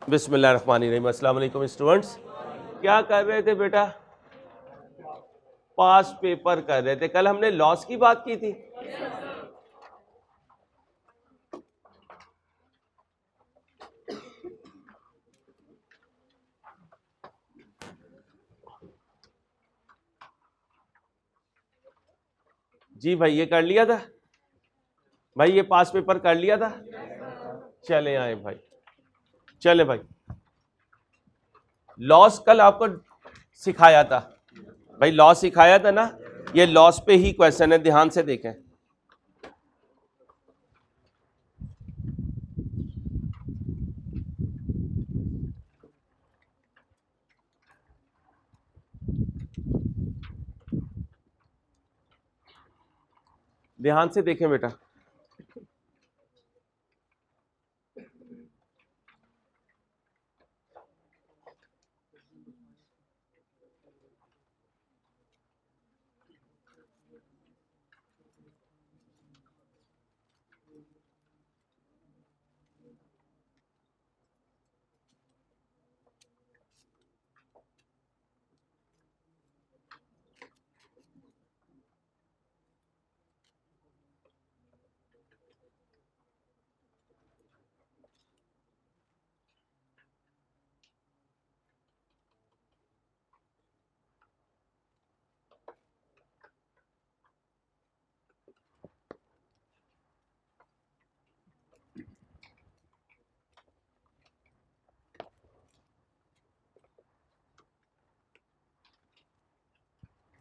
बिस्मिल्लाहिर्रहमानिर्रहीम। अस्सलाम वालेकुम स्टूडेंट्स। क्या कर रहे थे बेटा? पास्ट पेपर कर रहे थे। कल हमने लॉस की बात की थी। जी भाई, ये कर लिया था भाई, ये पास्ट पेपर कर लिया था। चले आए भाई, चले भाई। लॉस कल आपको सिखाया था भाई, लॉस सिखाया था ना। ये लॉस पे ही क्वेश्चन है, ध्यान से देखें। ध्यान से देखें बेटा।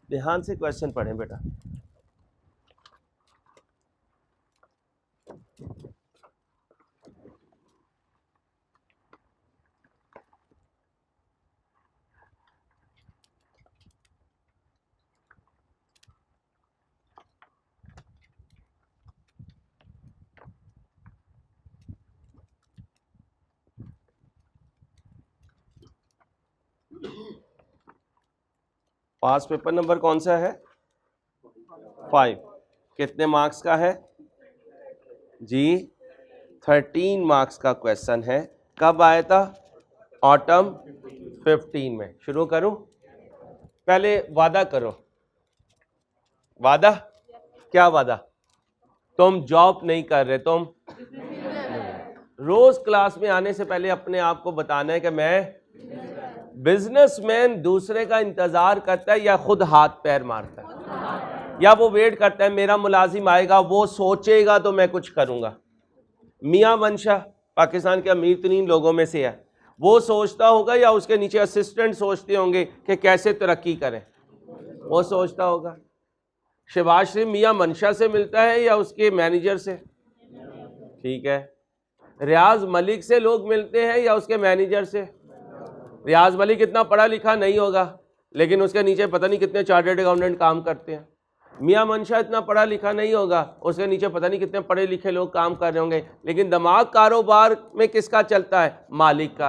ध्यान से क्वेश्चन पढ़ें बेटा। पास पेपर नंबर कौन सा है? 5। कितने मार्क्स का है जी? 13 मार्क्स का क्वेश्चन है। कब आया था? ऑटम 15 में। शुरू करूं? पहले वादा करो। वादा? क्या वादा? तुम जॉब नहीं कर रहे, तुम रोज क्लास में आने से पहले अपने आप को बताना है कि मैं बिजनेसमैन दूसरे का इंतजार करता है या खुद हाथ पैर मारता है, या वो वेट करता है मेरा मुलाजिम आएगा, वो सोचेगा तो मैं कुछ करूंगा। मियां मंशा पाकिस्तान के अमीर तरीन लोगों में से है। वो सोचता होगा या उसके नीचे असिस्टेंट सोचते होंगे कि कैसे तरक्की करें? वो सोचता होगा। शहबाज शरीफ मियां मंशा से मिलता है या उसके मैनेजर से? ठीक है। रियाज मलिक से लोग मिलते हैं या उसके मैनेजर से? रियाज मलिक इतना पढ़ा लिखा नहीं होगा, लेकिन उसके नीचे पता नहीं कितने चार्टर्ड अकाउंटेंट काम करते हैं। मियां मंशा इतना पढ़ा लिखा नहीं होगा, उसके नीचे पता नहीं कितने पढ़े लिखे लोग काम कर रहे होंगे, लेकिन दिमाग कारोबार में किसका चलता है? मालिक का।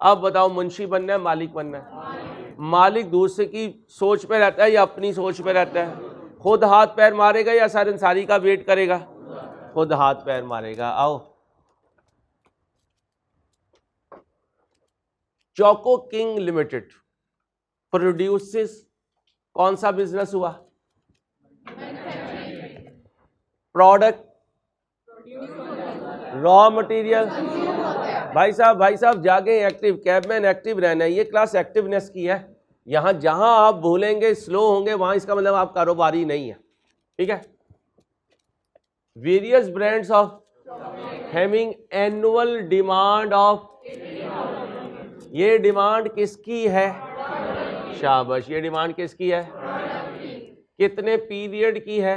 अब बताओ, मुंशी बनना है मालिक बनना है? मालिक दूसरे की सोच पे रहता है या अपनी सोच पे रहता है? खुद हाथ पैर मारेगा या सारे अंसारी का वेट करेगा? खुद हाथ पैर मारेगा। आओ, चोको किंग लिमिटेड प्रोड्यूसेस कौन सा बिजनेस हुआ? Product, raw material. भाई साहब जागे, एक्टिव कैबमैन, एक्टिव रहना है। ये क्लास एक्टिवनेस की है। यहां जहां आप भूलेंगे, स्लो होंगे, वहां इसका मतलब आप कारोबारी नहीं है। ठीक है। Various brands of having annual demand of, ये डिमांड किसकी है? शाबाश। ये डिमांड किसकी है? कितने पीरियड की है?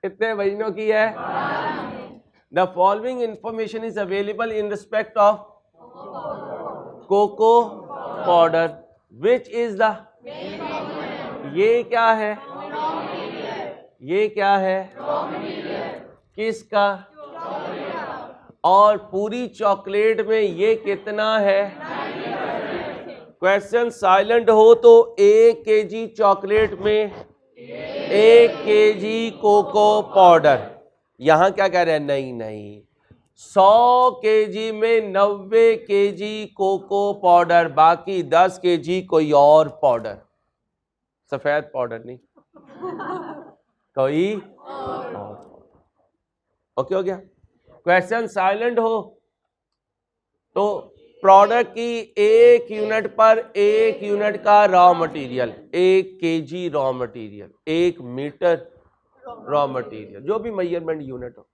कितने महीनों की है? The following information is available in respect of cocoa powder which is the, ये क्या है? ये क्या है? किसका? और पूरी चॉकलेट में ये कितना है? क्वेश्चन साइलेंट हो तो 1 kg चॉकलेट में 1 kg कोको पाउडर, यहां क्या कह रहे हैं, नहीं नहीं, 100 केजी में 90 केजी कोको पाउडर, बाकी 10 केजी कोई और पाउडर, सफेद पाउडर नहीं, कोई और। ओके हो गया। क्वेश्चन साइलेंट हो तो प्रोडक्ट की 1 यूनिट पर 1 यूनिट का raw material, 1 KG raw material, 1 metre raw material, जो भी मेजरमेंट यूनिट हो,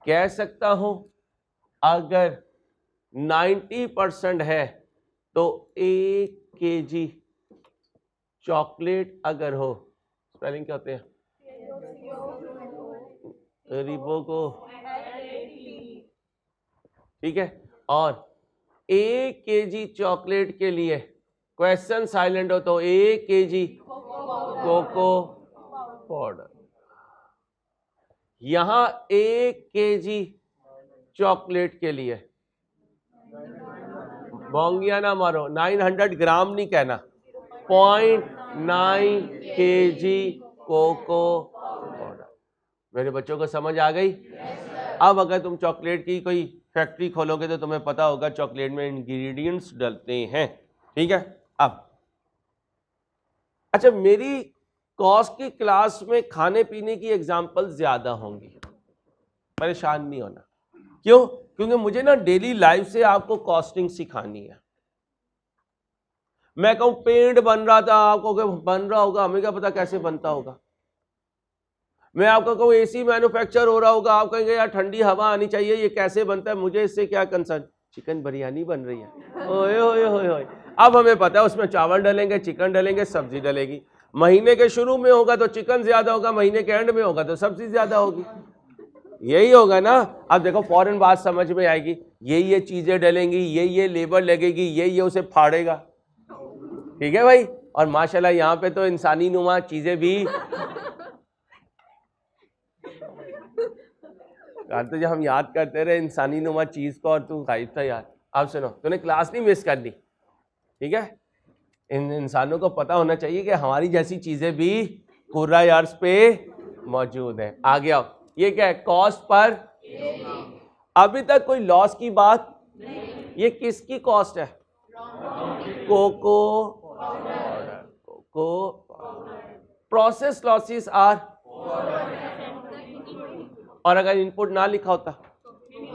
कह सकता हूं अगर 90% है तो 1 केजी चॉकलेट अगर हो, स्पेलिंग क्या होते हैं, रिबोको, ठीक है, और 1 केजी चॉकलेट के लिए क्वेश्चन साइलेंट हो तो 1 केजी कोको पाउडर। यहां 1 केजी चॉकलेट के लिए, बोंगिया ना मारो, 900 ग्राम नहीं कहना, 0.9 केजी कोको पाउडर। मेरे बच्चों को समझ आ गई? अब अगर तुम चॉकलेट की कोई फैक्ट्री खोलोगे तो तुम्हें पता होगा चॉकलेट में इंग्रेडिएंट्स डलते हैं, ठीक है। अब अच्छा, मेरी कॉस्ट की क्लास में खाने पीने की एग्जांपल ज्यादा होंगी, परेशान नहीं होना। क्यों? क्योंकि मुझे ना डेली लाइफ से आपको कॉस्टिंग सिखानी है। मैं कहूं पेंट बन रहा था, आपको बन रहा होगा, हमें क्या पता कैसे बनता होगा। मैं आपको कहूं एसी मैन्युफैक्चर हो रहा होगा, आप कहेंगे यार ठंडी हवा आनी चाहिए, ये कैसे बनता है, मुझे इससे क्या कंसर्न। चिकन बिरयानी बन रही है, ओए ओए ओए ओए। अब हमें पता है उसमें चावल डलेंगे, चिकन डलेंगे, सब्जी डलेगी। महीने के शुरू में होगा तो चिकन ज्यादा होगा, महीने के एंड में होगा तो सब्जी ज्यादा होगी, यही होगा ना। अब देखो फौरन बात समझ में आएगी, ये चीजें डलेंगी, ये लेबर लगेगी, ये उसे फाड़ेगा, ठीक है भाई। और माशाल्लाह यहाँ पे तो इंसानी नुमा चीजें भी यार, तो जब हम याद करते रहे इंसानी नुमा चीज को और तू गायब था यार। अब सुनो, तूने क्लास नहीं मिस करनी, ठीक है। इन इंसानों को पता होना चाहिए कि हमारी जैसी चीजें भी कुर्रा यार्स पे मौजूद है। आगे आओ, ये क्या है, कॉस्ट पर। अभी तक कोई लॉस की बात, ये किसकी कॉस्ट है, cocoa powder, cocoa. Process losses are, और अगर इनपुट ना लिखा होता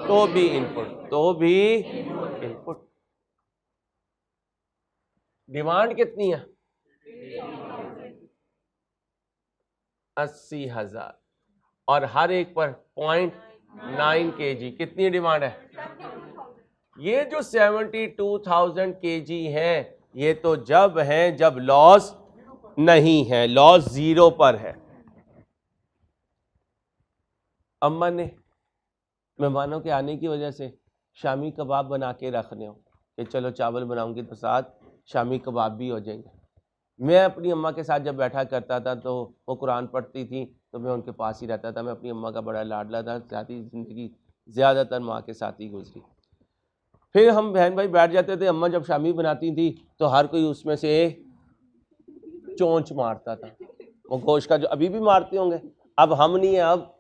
तो भी इनपुट, तो भी इनपुट। डिमांड कितनी है, 80,000, और हर एक पर 0.9 केजी। कितनी डिमांड है? ये जो 72,000 केजी है, ये तो जब है जब लॉस नहीं है, लॉस 0 पर है। अम्मा ने मेहमानों के आने की वजह से शामी कबाब बना के रखने हो कि चलो चावल बनाऊंगी तो साथ शामी कबाब भी हो जाएंगे। मैं अपनी अम्मा के साथ जब बैठा करता था तो वो कुरान पढ़ती थी तो मैं उनके पास ही रहता था। मैं अपनी अम्मा का बड़ा लाडला था, साथी ज़िंदगी ज़्यादातर माँ के साथ ही गुजरी। फिर हम बहन भाई बैठ जाते थे, अम्मा जब शामी बनाती थी तो हर कोई उसमें से चोंच मारता था। वो गोश्त का जो अभी भी मारते होंगे, अब हम नहीं है, अब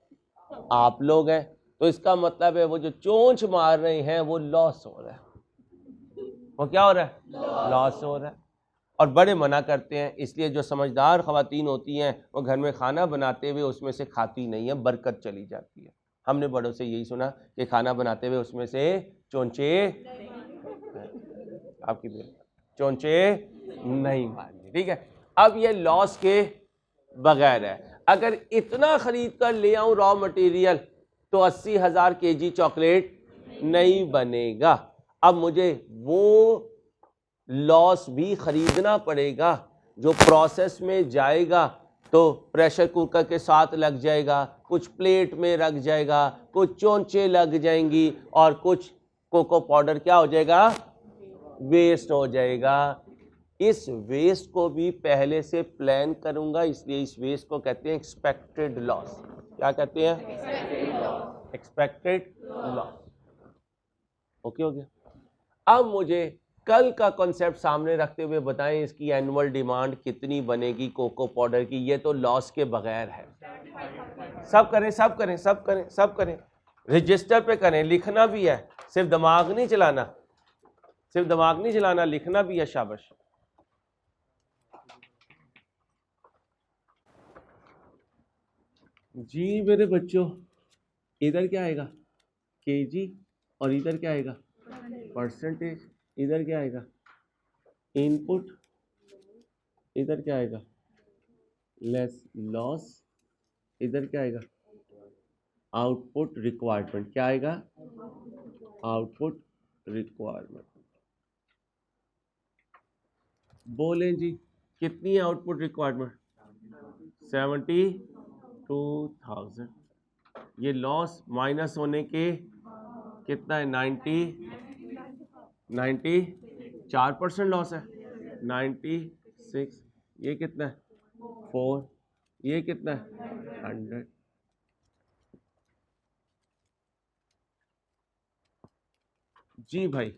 आप लोग हैं। तो इसका मतलब है वो जो चोंच मार रहे हैं वो लॉस हो रहा है। वो क्या हो रहा है? लॉस हो रहा है। और बड़े मना करते हैं, इसलिए जो समझदार ख़वातीन होती हैं वो घर में खाना बनाते हुए उसमें से खाती नहीं है, बरकत चली जाती है। हमने बड़ों से यही सुना कि खाना बनाते हुए उसमें से चोंचे, आपकी चोंचे नहीं मारनी, ठीक है। अब ये लॉस के बगैर है। अगर इतना खरीद कर ले आऊं रॉ मटेरियल तो 80,000 केजी चॉकलेट नहीं बनेगा। अब मुझे वो लॉस भी खरीदना पड़ेगा जो प्रोसेस में जाएगा तो प्रेशर कुकर के साथ लग जाएगा, कुछ प्लेट में रख जाएगा, कुछ चोंचे लग जाएंगी, और कुछ कोको पाउडर क्या हो जाएगा, वेस्ट हो जाएगा। इस वेस्ट को भी पहले से प्लान करूंगा, इसलिए इस वेस्ट को कहते हैं एक्सपेक्टेड लॉस। क्या कहते हैं? Expected loss. ओके हो गया। अब मुझे कल का कॉन्सेप्ट सामने रखते हुए बताएं इसकी एनुअल डिमांड कितनी बनेगी कोको पाउडर की। ये तो लॉस के बगैर है। सब करें सब करें सब करें सब करें, रजिस्टर पे करें, लिखना भी है, सिर्फ दिमाग नहीं चलाना, सिर्फ दिमाग नहीं चलाना, लिखना भी है। शाबाश। जी मेरे बच्चों, इधर क्या आएगा? केजी, और इधर क्या आएगा? परसेंटेज। इधर क्या आएगा? इनपुट। इधर क्या आएगा? Less loss. इधर क्या आएगा? Output requirement. क्या आएगा? Output requirement. बोलें जी, कितनी है आउटपुट रिक्वायरमेंट? 72,000। ये लॉस माइनस होने के कितना है? 94% लॉस है। 96। ये कितना है? 4। ये कितना है? 100। जी भाई,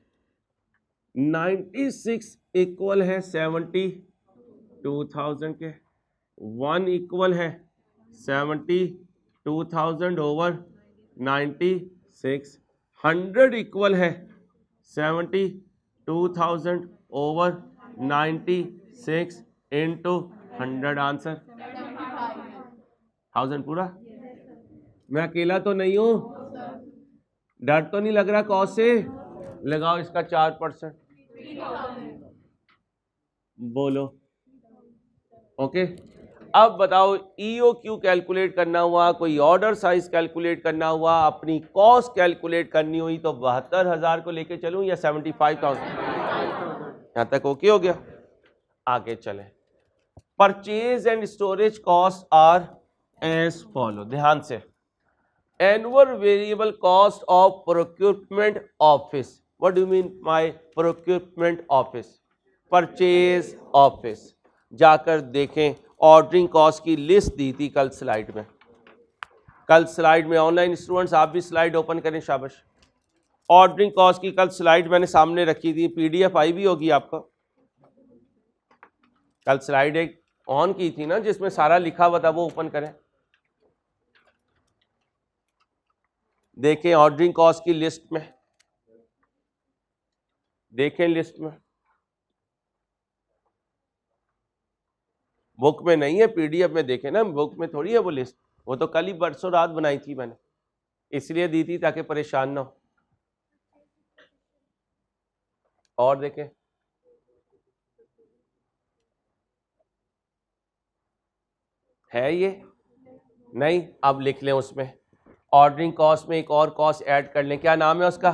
96 इक्वल है 72,000 के, 1 इक्वल है 72,000 ओवर 96, 100 इक्वल है 72,000 ओवर 96 इंटू 100। आंसर 1000 पूरा। मैं अकेला तो नहीं हूं, डर तो नहीं लग रहा कॉस्ट से? लगाओ इसका 4%। बोलो ओके। अब बताओ, EOQ कैलकुलेट करना हुआ, कोई ऑर्डर साइज कैलकुलेट करना हुआ, अपनी कॉस्ट कैलकुलेट करनी हुई, तो 72,000 को लेके चलूं या 75,000? यहां तक ओके हो गया? आगे चलें। Purchase and storage cost are as follow. ध्यान से, annual variable cost of procurement office. What do you mean my procurement office? Purchase office. जाकर देखें, ऑर्डरिंग कॉस्ट की लिस्ट दी थी कल स्लाइड में। कल स्लाइड में, ऑनलाइन स्टूडेंट्स आप भी स्लाइड ओपन करें, शाबाश। ऑर्डरिंग कॉस्ट की कल स्लाइड मैंने सामने रखी थी, PDF आई भी होगी आपको। कल स्लाइड एक ऑन की थी ना जिसमें सारा लिखा हुआ था, वो ओपन करें, देखें ऑर्डरिंग कॉस्ट की लिस्ट में, देखें लिस्ट में। बुक में नहीं है, PDF में देखें ना, बुक में थोड़ी है वो लिस्ट। वो तो कल ही परसों रात बनाई थी मैंने, इसलिए दी थी ताकि परेशान ना हो। और देखें, है ये? नहीं, अब लिख लें उसमें। ऑर्डरिंग कॉस्ट में एक और कॉस्ट ऐड कर लें, क्या नाम है उसका?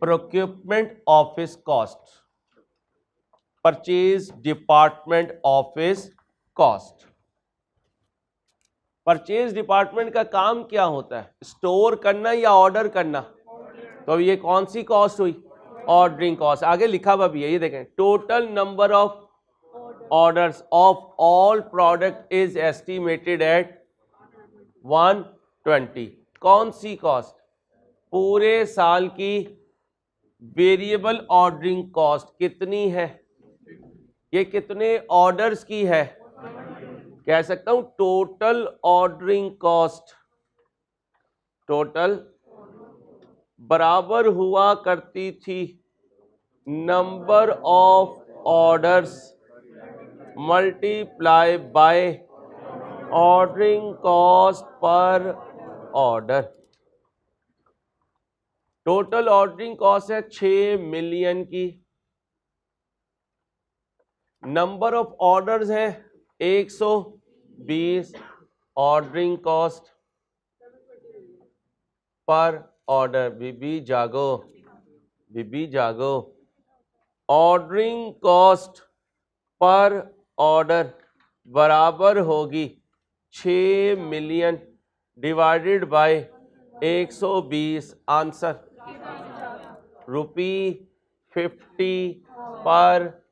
Procurement office cost, purchase department office cost. Purchase department का काम क्या होता है? स्टोर करना या ऑर्डर करना? तो ये कौन सी कॉस्ट हुई? Ordering cost. आगे लिखा हुआ भी है, ये देखें, total number of orders of all product is estimated at 120। कौन सी कॉस्ट? पूरे साल की वेरिएबल ऑर्डरिंग कॉस्ट कितनी है? ये कितने ऑर्डर्स की है? कह सकता हूं टोटल ऑर्डरिंग कॉस्ट। टोटल बराबर हुआ करती थी number of orders multiply by ordering cost per order. Total ordering cost है 6 मिलियन की, नंबर ऑफ ऑर्डर्स है 120, ऑर्डरिंग कॉस्ट पर ऑर्डर। बीबी जागो, बीबी जागो, ऑर्डरिंग कॉस्ट पर ऑर्डर बराबर होगी 6 मिलियन डिवाइडेड बाय 120। आंसर ₹50 पर,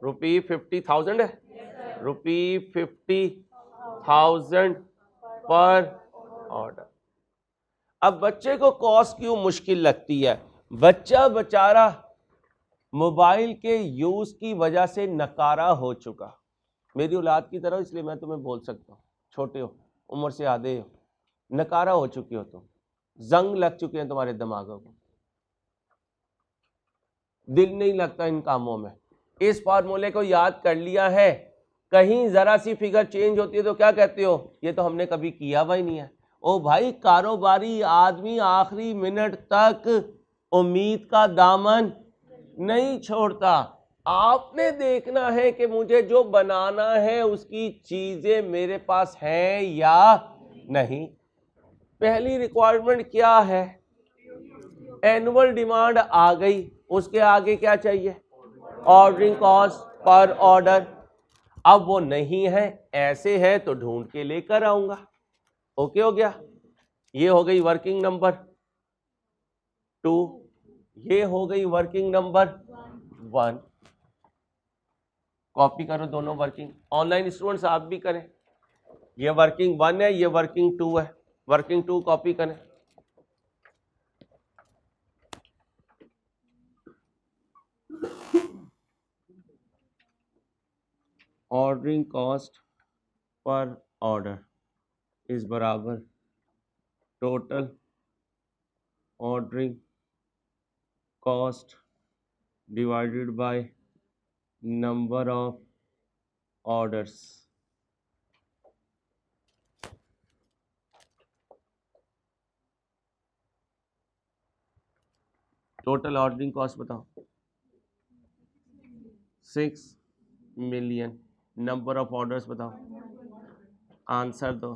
₹50,000 है, ₹50,000 पर ऑर्डर। अब बच्चे को कॉस्ट क्यों मुश्किल लगती है? बच्चा बेचारा मोबाइल के यूज की वजह से नकारा हो चुका। मेरी औलाद की तरह, इसलिए मैं तुम्हें बोल सकता हूँ, छोटे हो, उम्र से आधे हो, नकारा हो चुके हो तुम, जंग लग चुके हैं तुम्हारे दिमागों को, दिल नहीं लगता इन कामों में। इस फार्मूले को याद कर लिया है, कहीं जरा सी फिगर चेंज होती है तो क्या कहते हो, ये तो हमने कभी किया हुआ ही नहीं है। ओ भाई, कारोबारी आदमी आखिरी मिनट तक उम्मीद का दामन नहीं छोड़ता। आपने देखना है कि मुझे जो बनाना है उसकी चीजें मेरे पास हैं या नहीं। पहली रिक्वायरमेंट क्या है, एनुअल डिमांड आ गई, उसके आगे क्या चाहिए, ऑर्डरिंग कॉस्ट पर ऑर्डर। अब वो नहीं है, ऐसे है तो ढूंढ के लेकर आऊंगा। ओके हो गया, ये हो गई वर्किंग नंबर 2, ये हो गई वर्किंग नंबर 1। कॉपी करो दोनों वर्किंग, ऑनलाइन स्टूडेंट्स आप भी करें। ये वर्किंग 1 है, ये वर्किंग 2 है, वर्किंग 2 कॉपी करें। Ordering cost per order is बराबर total ordering cost divided by number of orders. Total ordering cost बताओ, 6 मिलियन। नंबर ऑफ ऑर्डर्स बताओ, आंसर दो,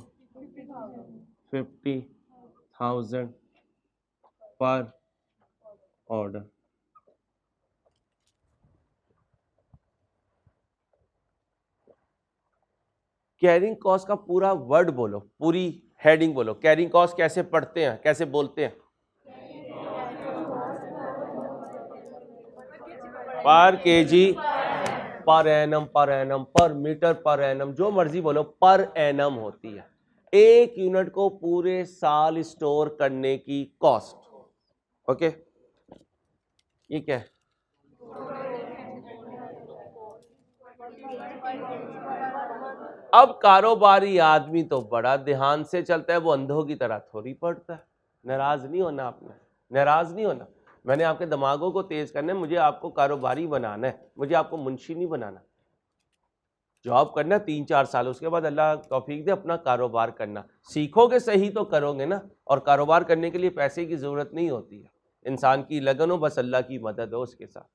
50,000 पर ऑर्डर। कैरिंग कॉस्ट का पूरा वर्ड बोलो, पूरी हेडिंग बोलो। कैरिंग कॉस्ट कैसे पढ़ते हैं, कैसे बोलते हैं? पर KG, per annum, per annum, पर मीटर, पर एनम, जो मर्जी बोलो, पर एनम होती है। 1 यूनिट को पूरे साल स्टोर करने की कॉस्ट। ओके, ये क्या है? अब कारोबारी आदमी तो बड़ा ध्यान से चलता है, वो अंधों की तरह थोड़ी पड़ता है। नाराज नहीं होना आपने, नाराज नहीं होना। मैंने आपके दिमागों को तेज करना है, मुझे आपको कारोबारी बनाना है, मुझे आपको मुंशी नहीं बनाना। जॉब करना 3-4 साल, उसके बाद अल्लाह तौफीक दे अपना कारोबार करना सीखोगे, सही तो करोगे ना। और कारोबार करने के लिए पैसे की ज़रूरत नहीं होती है, इंसान की लगन हो, बस अल्लाह की मदद हो उसके साथ।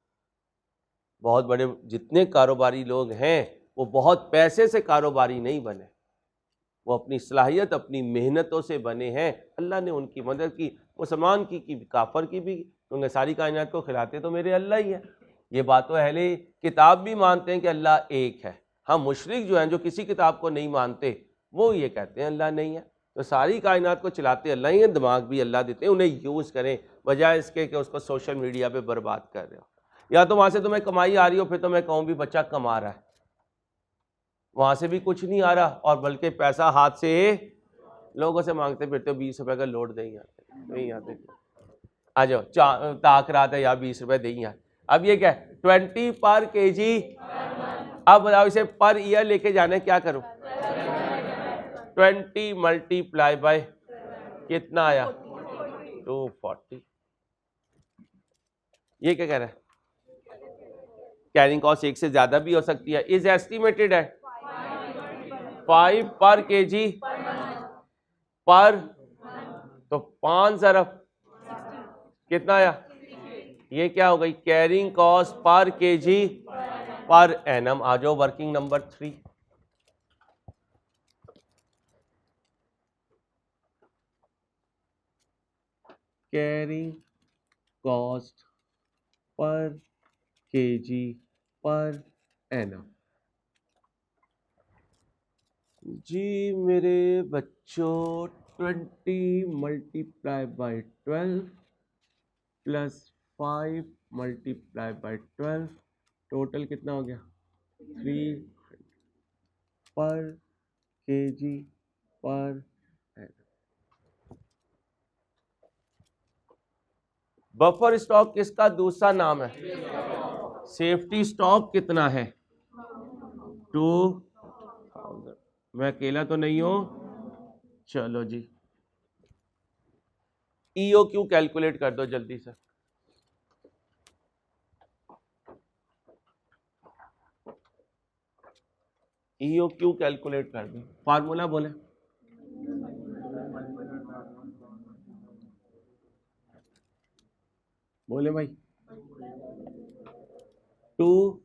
बहुत बड़े जितने कारोबारी लोग हैं वो बहुत पैसे से कारोबारी नहीं बने, वो अपनी सलाहियत, अपनी मेहनतों से बने हैं। अल्लाह ने उनकी मदद की, मुसलमान की काफर की भी, क्योंकि सारी कायनात को खिलाते तो मेरे अल्लाह ही है। ये बात तो अहले किताब भी मानते हैं कि अल्लाह एक है। हाँ, मुशरिक जो हैं, जो किसी किताब को नहीं मानते, वो ये कहते हैं अल्लाह नहीं है। तो सारी कायनात को चलाते अल्लाह ही है, दिमाग भी अल्लाह देते हैं, उन्हें यूज़ करें, बजाय इसके कि उसको सोशल मीडिया पे बर्बाद कर रहे हो। या तो वहाँ से तुम्हें कमाई आ रही हो, फिर तो मैं कहूँ भी बच्चा कमा रहा है, वहाँ से भी कुछ नहीं आ रहा, और बल्कि पैसा हाथ से लोगों से मांगते फिरते हो, 20 रुपये का लोड नहीं आते, नहीं आते। आ जाओ, ताक रहा था या 20 रुपये नहीं आते। अब ये क्या है, 20 पर केजी। अब बताओ इसे पर ईयर लेके जाना है, क्या करूं? 20 मल्टीप्लाई बाय कितना आया? 240। ये क्या कह रहा है? कैरिंग कॉस्ट 1 से ज्यादा भी हो सकती है, इज एस्टिमेटेड है 5 पर केजी पर, तो 5 ज़रफ कितना आया? ये क्या हो गई? Carrying cost per KG per annum. आ जाओ working number 3। Carrying cost per KG per annum. जी मेरे बच्चों, 20 multiply by 12 plus 5 multiply by 12, total कितना हो गया? 3 पर KG per annum. Buffer stock किसका दूसरा नाम है? सेफ्टी स्टॉक कितना है 2000। मैं अकेला तो नहीं हूं, चलो जी EOQ कैलकुलेट कर दो जल्दी से। EOQ कैलकुलेट कर दो, फार्मूला बोले। बोले भाई 2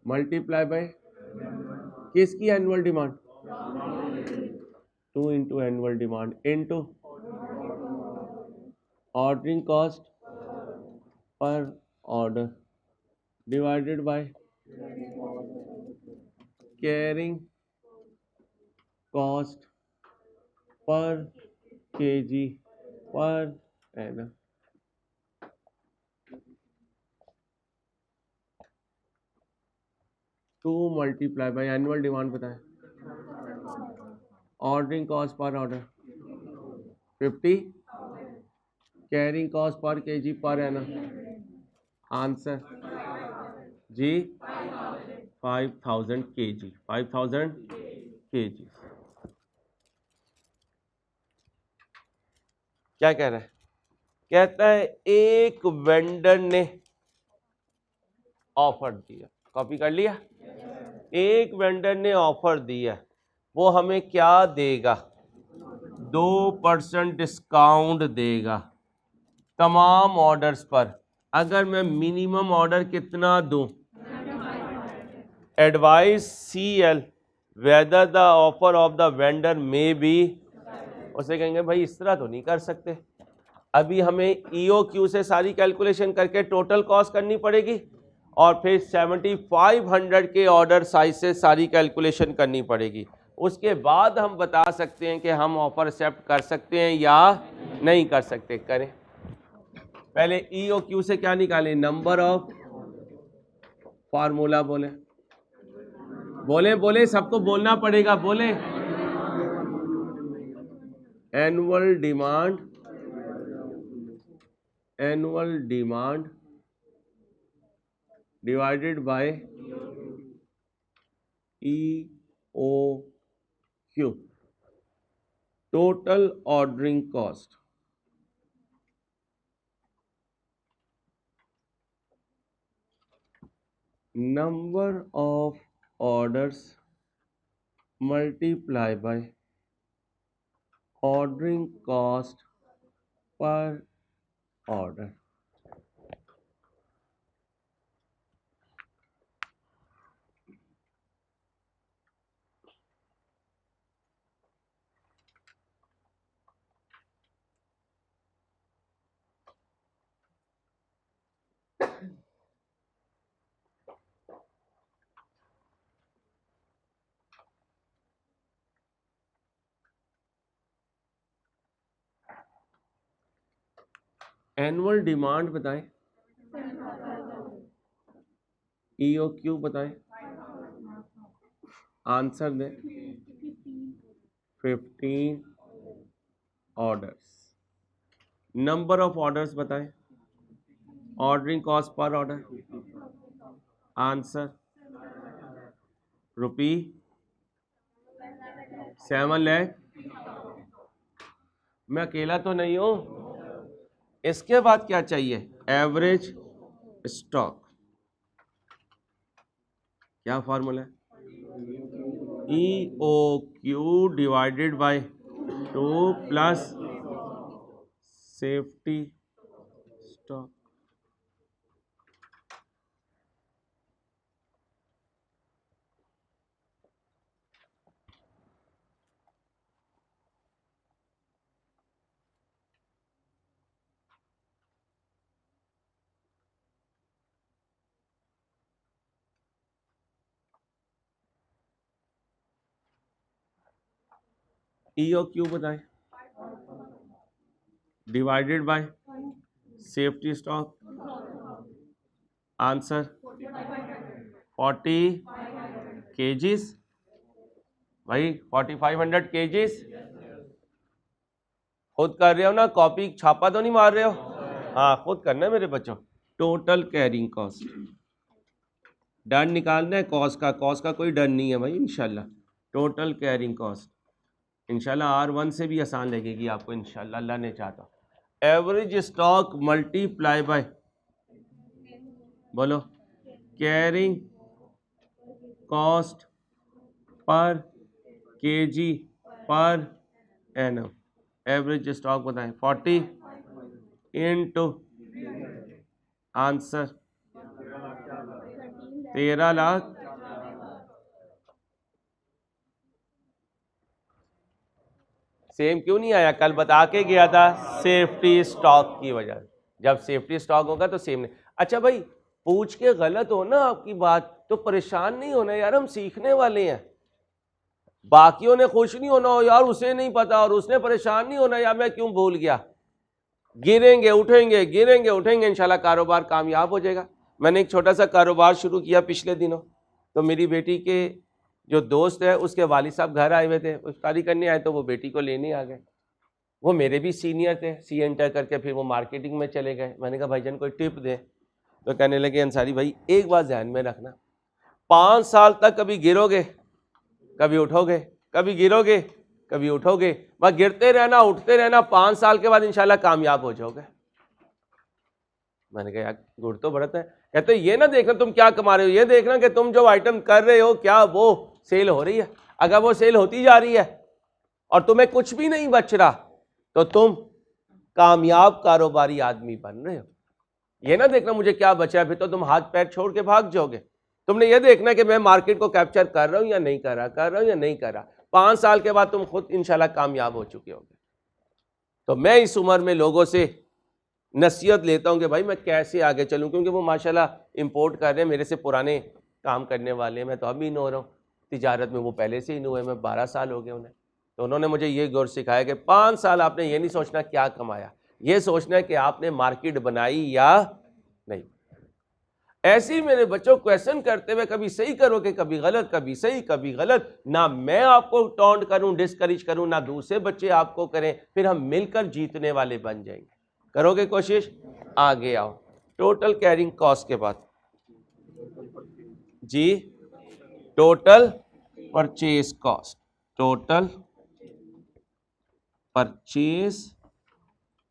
मल्टीप्लाई बाय किसकी annual demand 2 into annual demand into ordering cost per order divided by carrying cost per KG per annum. Two multiply by annual demand बताएं, ordering cost per order 50, carrying cost per KG per annum. Answer जी 5000 KG, 5000 KG. क्या कह रहा है? कहता है एक vendor ने ऑफर दिया, कॉपी कर लिया। एक वेंडर ने ऑफर दिया, वो हमें क्या देगा 2% डिस्काउंट देगा तमाम ऑर्डर्स पर। अगर मैं मिनिमम ऑर्डर कितना दूं, advice CL whether the offer of the vendor may be, उसे कहेंगे भाई इस तरह तो नहीं कर सकते, अभी हमें EOQ से सारी कैलकुलेशन करके टोटल कॉस्ट करनी पड़ेगी और फिर 7500 के ऑर्डर साइज से सारी कैलकुलेशन करनी पड़ेगी। उसके बाद हम बता सकते हैं कि हम ऑफर एक्सेप्ट कर सकते हैं या नहीं कर सकते। करें पहले EOQ से क्या निकालें, नंबर ऑफ, फार्मूला बोले बोले बोले सबको बोलना पड़ेगा, बोले annual demand, annual demand divided by EOQ, total ordering cost. Number of orders multiply by ordering cost per order. Annual demand बताएं, EOQ बताएं, आंसर दें 15 ऑर्डर्स। नंबर ऑफ ऑर्डर्स बताएं, ordering cost per order, answer ₹7 lakh. मैं अकेला तो नहीं हूं। इसके बाद क्या चाहिए, एवरेज स्टॉक। क्या फॉर्मूला है, EOQ divided by 2 plus safety stock. EOQ बताएं, divided by safety stock, answer 40 KGs. भाई 4500 केजीज। खुद कर रहे हो ना, कॉपी छापा तो नहीं मार रहे हो? हाँ खुद करना है मेरे बच्चों। टोटल कैरिंग कॉस्ट, डर निकालना है कॉस्ट का कोई डर नहीं है भाई इंशाल्लाह। टोटल कैरिंग कॉस्ट इंशाल्लाह R1 से भी आसान लगेगी आपको इंशाल्लाह, अल्लाह ने चाहता। एवरेज स्टॉक मल्टीप्लाई बाय, बोलो, carrying cost per KG per annum. Average stock बताएं, 40 इंटू आंसर 13 लाख। सेम क्यों नहीं आया? कल बता के गया था, सेफ्टी स्टॉक की वजह। जब सेफ्टी स्टॉक होगा तो सेम नहीं। अच्छा भाई, पूछ के गलत हो ना आपकी बात तो परेशान नहीं होना यार, हम सीखने वाले हैं। बाकियों ने खुश नहीं होना हो यार, उसे नहीं पता, और उसने परेशान नहीं होना यार मैं क्यों भूल गया। गिरेंगे उठेंगे, गिरेंगे उठेंगे, इंशाल्लाह कारोबार कामयाब हो जाएगा। मैंने एक छोटा सा कारोबार शुरू किया पिछले दिनों, तो मेरी बेटी के जो दोस्त है उसके वालिद साहब घर आए हुए थे, इफ्तारी करने आए, तो वो बेटी को लेने आ गए। वो मेरे भी सीनियर थे, सी इंटर करके फिर वो मार्केटिंग में चले गए। मैंने कहा भाईजान कोई टिप दे, तो कहने लगे अंसारी भाई एक बात ध्यान में रखना, 5 साल तक कभी गिरोगे कभी उठोगे, कभी गिरोगे कभी उठोगे, बस गिरते रहना उठते रहना, 5 साल के बाद इंशाल्लाह कामयाब हो जाओगे। मैंने कहा यार गुड़ तो बढ़त है। कहते ये ना देखना तुम क्या कमा रहे हो, ये देखना कि तुम जो आइटम कर रहे हो क्या वो सेल हो रही है। अगर वो सेल होती जा रही है और तुम्हें कुछ भी नहीं बच रहा तो तुम कामयाब कारोबारी आदमी बन रहे हो। ये ना देखना मुझे क्या बचा है, फिर तो तुम हाथ पैर छोड़ के भाग जाओगे। तुमने ये देखना कि मैं मार्केट को कैप्चर कर रहा हूं या नहीं कर रहा, कर रहा हूं या नहीं कर रहा। 5 साल के बाद तुम खुद इंशाल्लाह कामयाब हो चुके होगे। तो मैं इस उम्र में लोगों से नसीहत लेता हूं कि भाई मैं कैसे आगे चलूं, क्योंकि वो माशाल्लाह इंपोर्ट कर रहे हैं, मेरे से पुराने काम करने वाले। मैं तो अभी इन हो रहा हूँ तिजारत में, वो पहले से इन हुए, मैं 12 साल हो गए उन्हें। तो उन्होंने मुझे ये गौर सिखाया कि 5 साल आपने ये नहीं सोचना क्या कमाया, ये सोचना है कि आपने मार्केट बनाई या नहीं। ऐसे ही मेरे बच्चों क्वेश्चन करते हुए कभी सही करोगे कभी गलत, कभी सही कभी गलत। ना मैं आपको टॉन्ट करूं, डिस्करेज करूं, ना दूसरे बच्चे आपको करें, फिर हम मिलकर जीतने वाले बन जाएंगे। करोगे कोशिश, आगे आओ। टोटल कैरिंग कॉस्ट के बाद जी total purchase cost, total purchase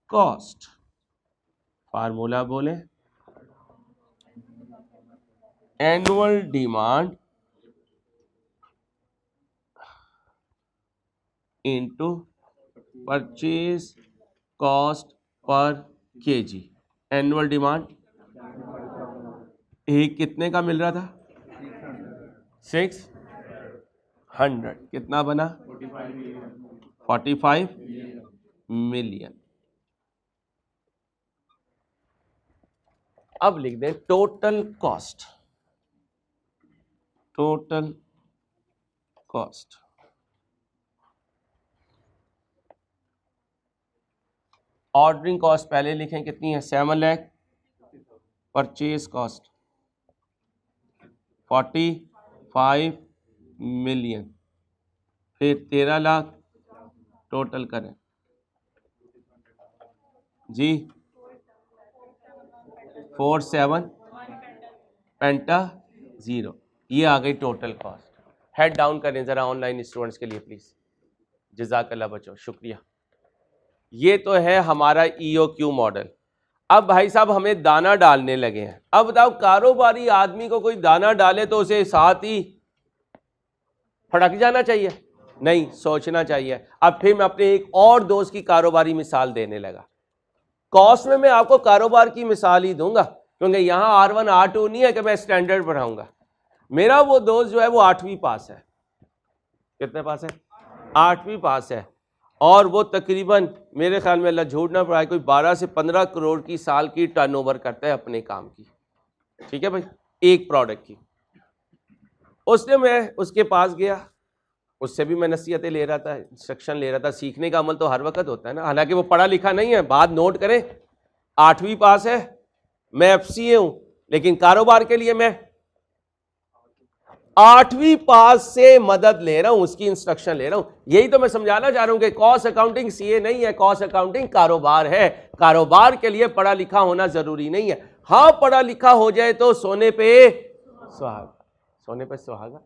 cost formula बोले, annual demand into purchase cost per KG. Annual demand एक कितने का मिल रहा था? 600। कितना बना? 45 मिलियन। अब लिख दें total cost, total cost ordering cost पहले लिखें कितनी है? 7 लाख। परचेज कॉस्ट 45 मिलियन, फिर 13 लाख टोटल करें जी। 47 पेंटा 0, ये आ गई टोटल कॉस्ट। हेड डाउन करें जरा ऑनलाइन स्टूडेंट्स के लिए प्लीज। जज़ाकल्लाह बच्चों, शुक्रिया। ये तो है हमारा EOQ मॉडल। अब भाई साहब हमें दाना डालने लगे हैं। अब बताओ कारोबारी आदमी को कोई दाना डाले तो उसे साथ ही फटक जाना चाहिए? नहीं, सोचना चाहिए। अब फिर मैं अपने एक और दोस्त की कारोबारी मिसाल देने लगा। कॉस्ट में मैं आपको कारोबार की मिसाल ही दूंगा, क्योंकि यहाँ R1 R2 नहीं है कि मैं स्टैंडर्ड बढ़ाऊंगा। मेरा वो दोस्त जो है वो 8वीं पास है। कितने पास है? 8वीं पास है। और वो तकरीबन मेरे ख्याल में, अल्लाह झूठ ना पड़ाए, कोई 12 से 15 करोड़ की साल की टर्नओवर करता है अपने काम की। ठीक है भाई, एक प्रोडक्ट की। उसने, मैं उसके पास गया, उससे भी मैं नसीहतें ले रहा था, इंस्ट्रक्शन ले रहा था। सीखने का अमल तो हर वक्त होता है ना, हालांकि वो पढ़ा लिखा नहीं है। बात नोट करें, 8वीं पास है, मैं FCA हूं, लेकिन कारोबार के लिए मैं 8वीं पास से मदद ले रहा हूं, उसकी इंस्ट्रक्शन ले रहा हूं। यही तो मैं समझाना चाह रहा हूं कि कॉस्ट अकाउंटिंग CA नहीं है, कॉस्ट अकाउंटिंग कारोबार है। कारोबार के लिए पढ़ा लिखा होना जरूरी नहीं है। हाँ पढ़ा लिखा हो जाए तो सोने पे सुहागा, सोने पे सुहागा।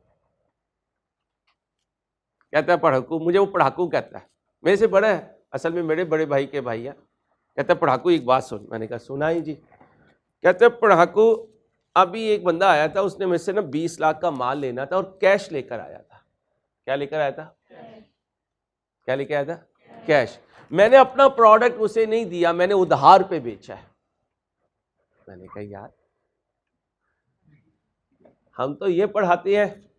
कहता है पढ़ाकू, मुझे वो पढ़ाकू कहता है, मेरे से बड़ा है, असल में मेरे बड़े भाई के भाई है। कहता है पढ़ाकू एक बात सुन। मैंने कहा सुना ही जी। कहते हैं पढ़ाकू, अभी एक बंदा आया था, उसने मेरे से ना 20 लाख का माल लेना था और कैश लेकर आया था। क्या लेकर आया था? क्या लेकर आया था? कैश। मैंने अपना प्रोडक्ट उसे नहीं दिया, मैंने उधार पे बेचा है। मैंने कहा यार हम तो ये पढ़ाते हैं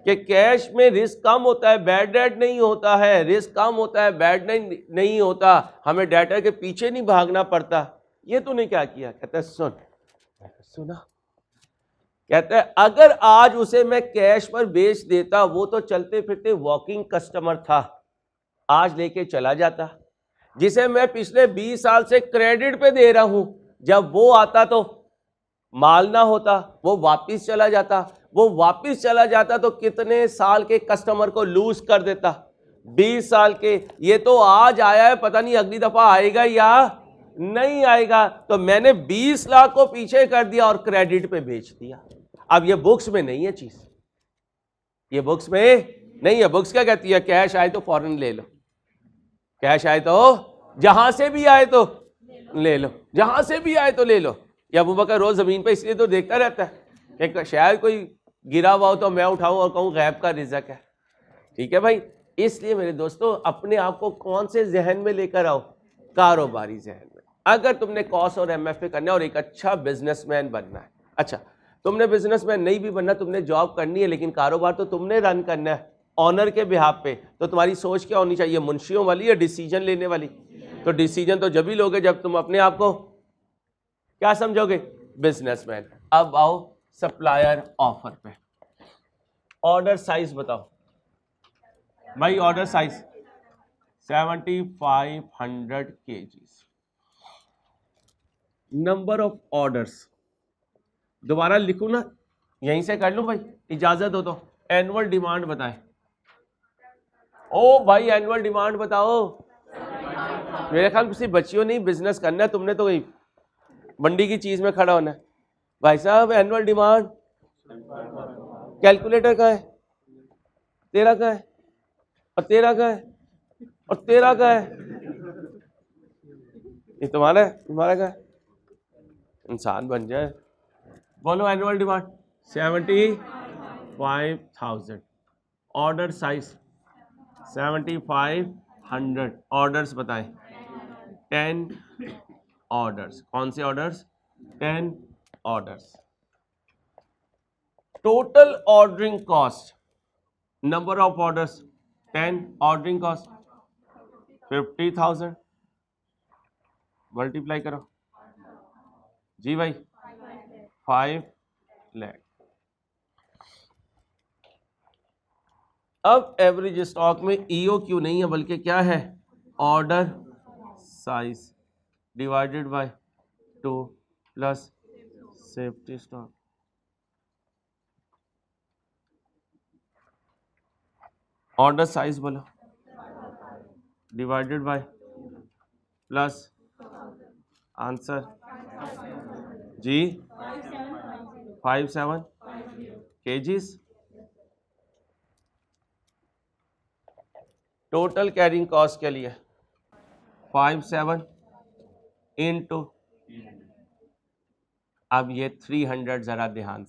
कि कैश में रिस्क कम होता है, बैड डेट नहीं होता है, रिस्क कम होता है, बैड नहीं होता, हमें डेटा के पीछे नहीं भागना पड़ता। ये तूने क्या किया? कहता है सुन। सुना। कहता है अगर आज उसे मैं कैश पर बेच देता, वो तो चलते फिरते वॉकिंग कस्टमर था, आज लेके चला जाता। जिसे मैं पिछले 20 साल से क्रेडिट पे दे रहा हूं, जब वो आता तो माल ना होता, वो वापिस चला जाता। वो वापिस चला जाता तो कितने साल के कस्टमर को लूज कर देता? 20 साल के। ये तो आज आया है, पता नहीं अगली दफा आएगा या नहीं आएगा। तो मैंने 20 लाख को पीछे कर दिया और क्रेडिट पे बेच दिया। अब ये बुक्स में नहीं है चीज, ये बुक्स में नहीं है। बुक्स क्या कहती है? कैश आए तो फौरन ले लो, कैश आए तो जहां से भी आए तो ले लो, जहां से भी आए तो ले लो। या अबू बकर रोज जमीन पे इसलिए तो देखता रहता है कि शायद कोई गिरा हुआ हो तो मैं उठाऊं और कहूं गैब का रिज़्क है। ठीक है भाई। इसलिए मेरे दोस्तों अपने आप को कौन से जहन में लेकर आओ? कारोबारी जहन में। अगर तुमने कॉस और एमएफए करना है और एक अच्छा बिजनेसमैन बनना है, अच्छा तुमने बिजनेसमैन नहीं भी बनना, तुमने जॉब करनी है, लेकिन कारोबार तो तुमने रन करना है ऑनर के बिहाफ पे, तो तुम्हारी सोच क्या होनी चाहिए? मुंशियों वाली या डिसीजन लेने वाली? तो डिसीजन तो जब ही लोगे जब तुम अपने आप को क्या समझोगे? बिजनेसमैन। अब आओ सप्लायर ऑफर पे। ऑर्डर साइज बताओ भाई। Order size 7500 kgs। Number of orders दोबारा लिखूं ना, यहीं से कर लूं भाई, इजाजत हो तो। एनुअल डिमांड बताएं। ओ भाई एनुअल डिमांड बताओ। मेरे ख्याल किसी बच्चियों नहीं बिजनेस करना है, तुमने तो मंडी की चीज में खड़ा होना है। भाई साहब एनुअल डिमांड, कैलकुलेटर कहाँ है? तेरा कहाँ है? और तेरा कहाँ है? और तेरा कहाँ है? ये तुम्हारा है, तुम्हारा कहाँ है? इंसान बन जाए। बोलो annual demand 75,000। Order size 7500। Orders बताएं। 10 ऑर्डर्स। कौन से orders? 10 orders. Total ordering cost, number of orders 10, ordering cost 50,000। Multiply करो जी भाई, 5 लाख। अब एवरेज स्टॉक में ईओ क्यू नहीं है, बल्कि क्या है? Order size divided by 2 plus safety stock. Order size बोलो, डिवाइडेड बाय प्लस आंसर जी 57 kgs। टोटल कैरिंग कॉस्ट के लिए 57 इंटू, अब ये 300। जरा ध्यान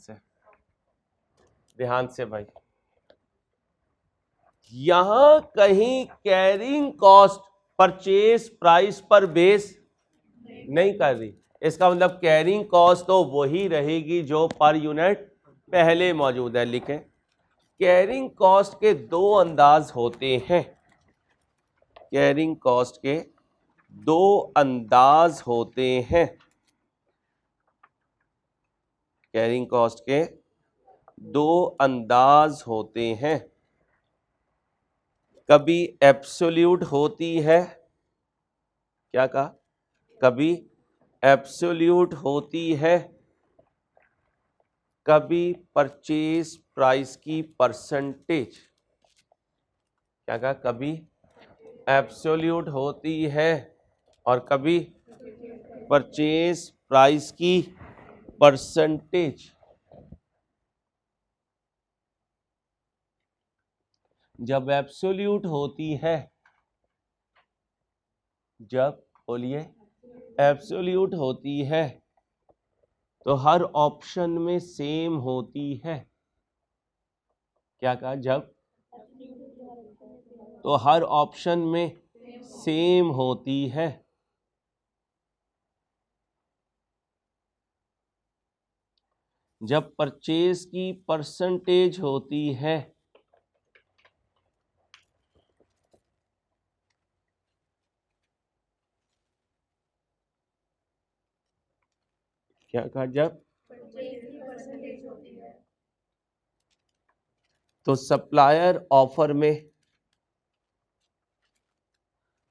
से भाई, यहां कहीं कैरिंग कॉस्ट परचेज प्राइस पर बेस नहीं कर रही। इसका मतलब कैरिंग कॉस्ट तो वही रहेगी जो पर यूनिट पहले मौजूद है। लिखें, कैरिंग कॉस्ट के दो अंदाज होते हैं। कैरिंग कॉस्ट के दो अंदाज होते हैं। कैरिंग कॉस्ट के दो अंदाज होते हैं। कभी एब्सोल्यूट होती है, क्या कहा? कभी एब्सोल्यूट होती है, कभी परचेज प्राइस की परसेंटेज। क्या कहा? कभी एब्सोल्यूट होती है और कभी परचेज प्राइस की परसेंटेज जब एब्सोल्यूट होती है, जब बोलिए एब्सोल्यूट होती है तो हर ऑप्शन में सेम होती है। क्या कहा? जब तो हर ऑप्शन में सेम होती है। जब परचेज की परसेंटेज होती है क्या कहा? जब तो सप्लायर ऑफर में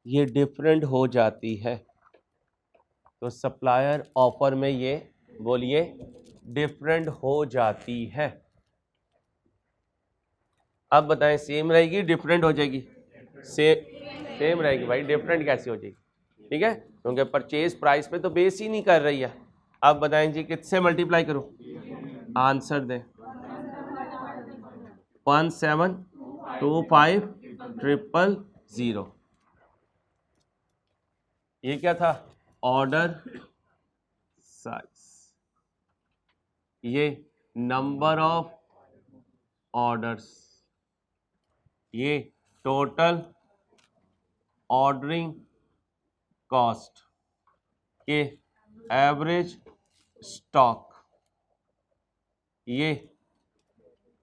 ये डिफरेंट हो जाती है। तो सप्लायर ऑफर में ये बोलिए डिफरेंट हो जाती है। अब बताएं सेम रहेगी डिफरेंट हो जाएगी? सेम रहेगी भाई, डिफरेंट कैसे हो जाएगी? ठीक है, क्योंकि परचेज प्राइस पे तो बेस ही नहीं कर रही है। अब बताएं जी किससे मल्टीप्लाई करूं? आंसर दें। 1725000। ये क्या था? Order size. ये नंबर ऑफ ऑर्डर्स। ये टोटल ऑर्डरिंग कॉस्ट के एवरेज स्टॉक। ये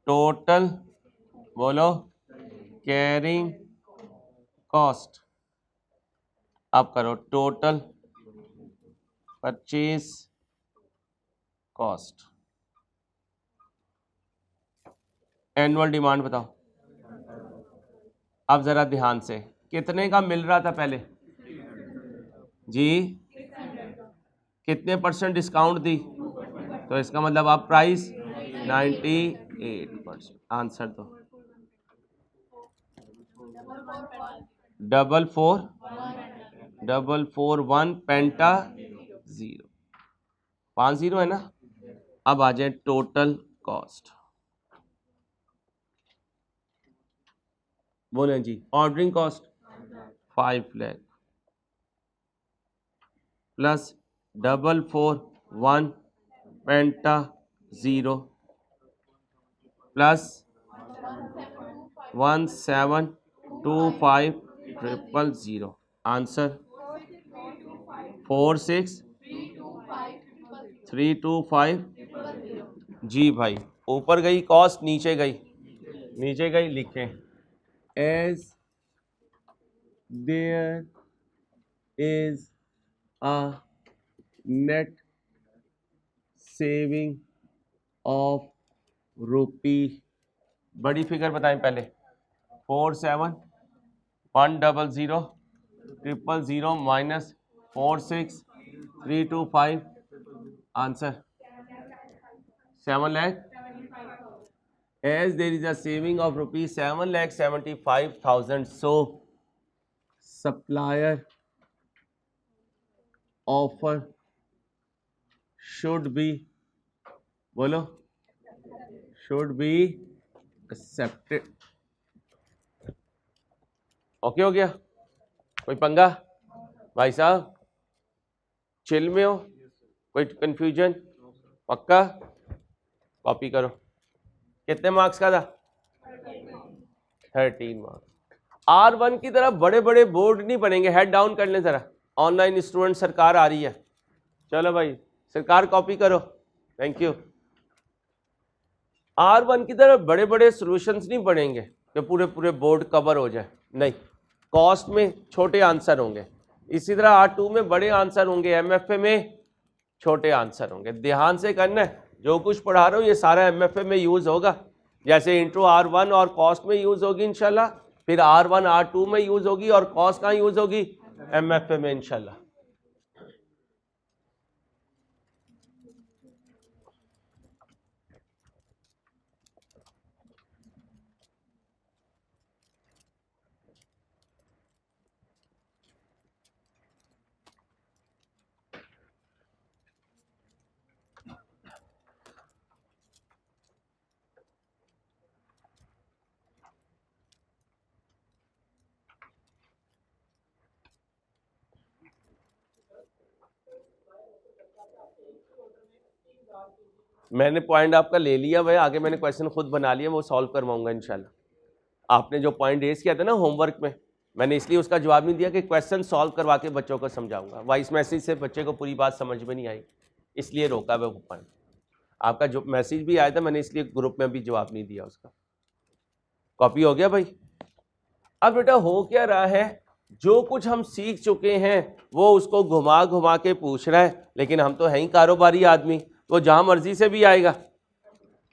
टोटल बोलो कैरिंग कॉस्ट। अब करो total purchase cost. Annual demand बताओ। अब जरा ध्यान से, कितने का मिल रहा था पहले जी? कितने परसेंट डिस्काउंट दी? तो इसका मतलब आप प्राइस 98%। आंसर दो। 444 पेंटा 0। 50 है ना? अब आ जाए टोटल कॉस्ट। बोले जी ऑर्डरिंग कॉस्ट 5 लाख प्लस 441 पेंटा 0 प्लस 1725000। आंसर 46325। जी भाई, ऊपर गई कॉस्ट, नीचे गई, नीचे गई। लिखें as there is a net saving of rupee. बड़ी फिगर बताएं पहले। 4710000 minus 46325। Answer 7 lakh. As there is a saving of rupees 7,75,000, so supplier offer should be बोलो should be accepted। ओके हो गया? कोई पंगा भाई साहब? चिल में हो? कोई कंफ्यूजन? पक्का? कॉपी करो। कितने मार्क्स का था? 13 मार्क्स। R1 की तरफ बड़े बड़े बोर्ड नहीं बनेंगे, हेड डाउन कर लें जरा। ऑनलाइन स्टूडेंट सरकार आ रही है। चलो भाई सरकार कॉपी करो। Thank you. R1 की तरफ बड़े बड़े सॉल्यूशंस नहीं बनेंगे कि पूरे पूरे बोर्ड कवर हो जाए, नहीं। कॉस्ट में छोटे आंसर होंगे, इसी तरह R2 में बड़े आंसर होंगे, MFA में छोटे आंसर होंगे। ध्यान से करना है, जो कुछ पढ़ा रहा हूँ ये सारा MFA में यूज होगा। जैसे इंट्रो R1 और कॉस्ट में यूज होगी इंशाल्लाह, फिर R1 R2 में यूज होगी और कॉस्ट कहाँ यूज होगी? MFA में इंशाल्लाह। मैंने पॉइंट आपका ले लिया भाई, आगे मैंने क्वेश्चन खुद बना लिया, वो सॉल्व करवाऊंगा इंशाल्लाह। आपने जो पॉइंट रेज किया था ना होमवर्क में, मैंने इसलिए उसका जवाब नहीं दिया कि क्वेश्चन सॉल्व करवा के बच्चों को समझाऊंगा। वॉइस मैसेज से बच्चे को पूरी बात समझ में नहीं आई, इसलिए रोका मैं वो पॉइंट। आपका जो मैसेज भी आया था मैंने इसलिए ग्रुप में भी जवाब नहीं दिया उसका। कॉपी हो गया भाई। अब बेटा हो क्या रहा है, जो कुछ हम सीख चुके हैं वो उसको घुमा घुमा के पूछ रहा है, लेकिन हम तो हैं ही कारोबारी आदमी, तो जहां मर्जी से भी आएगा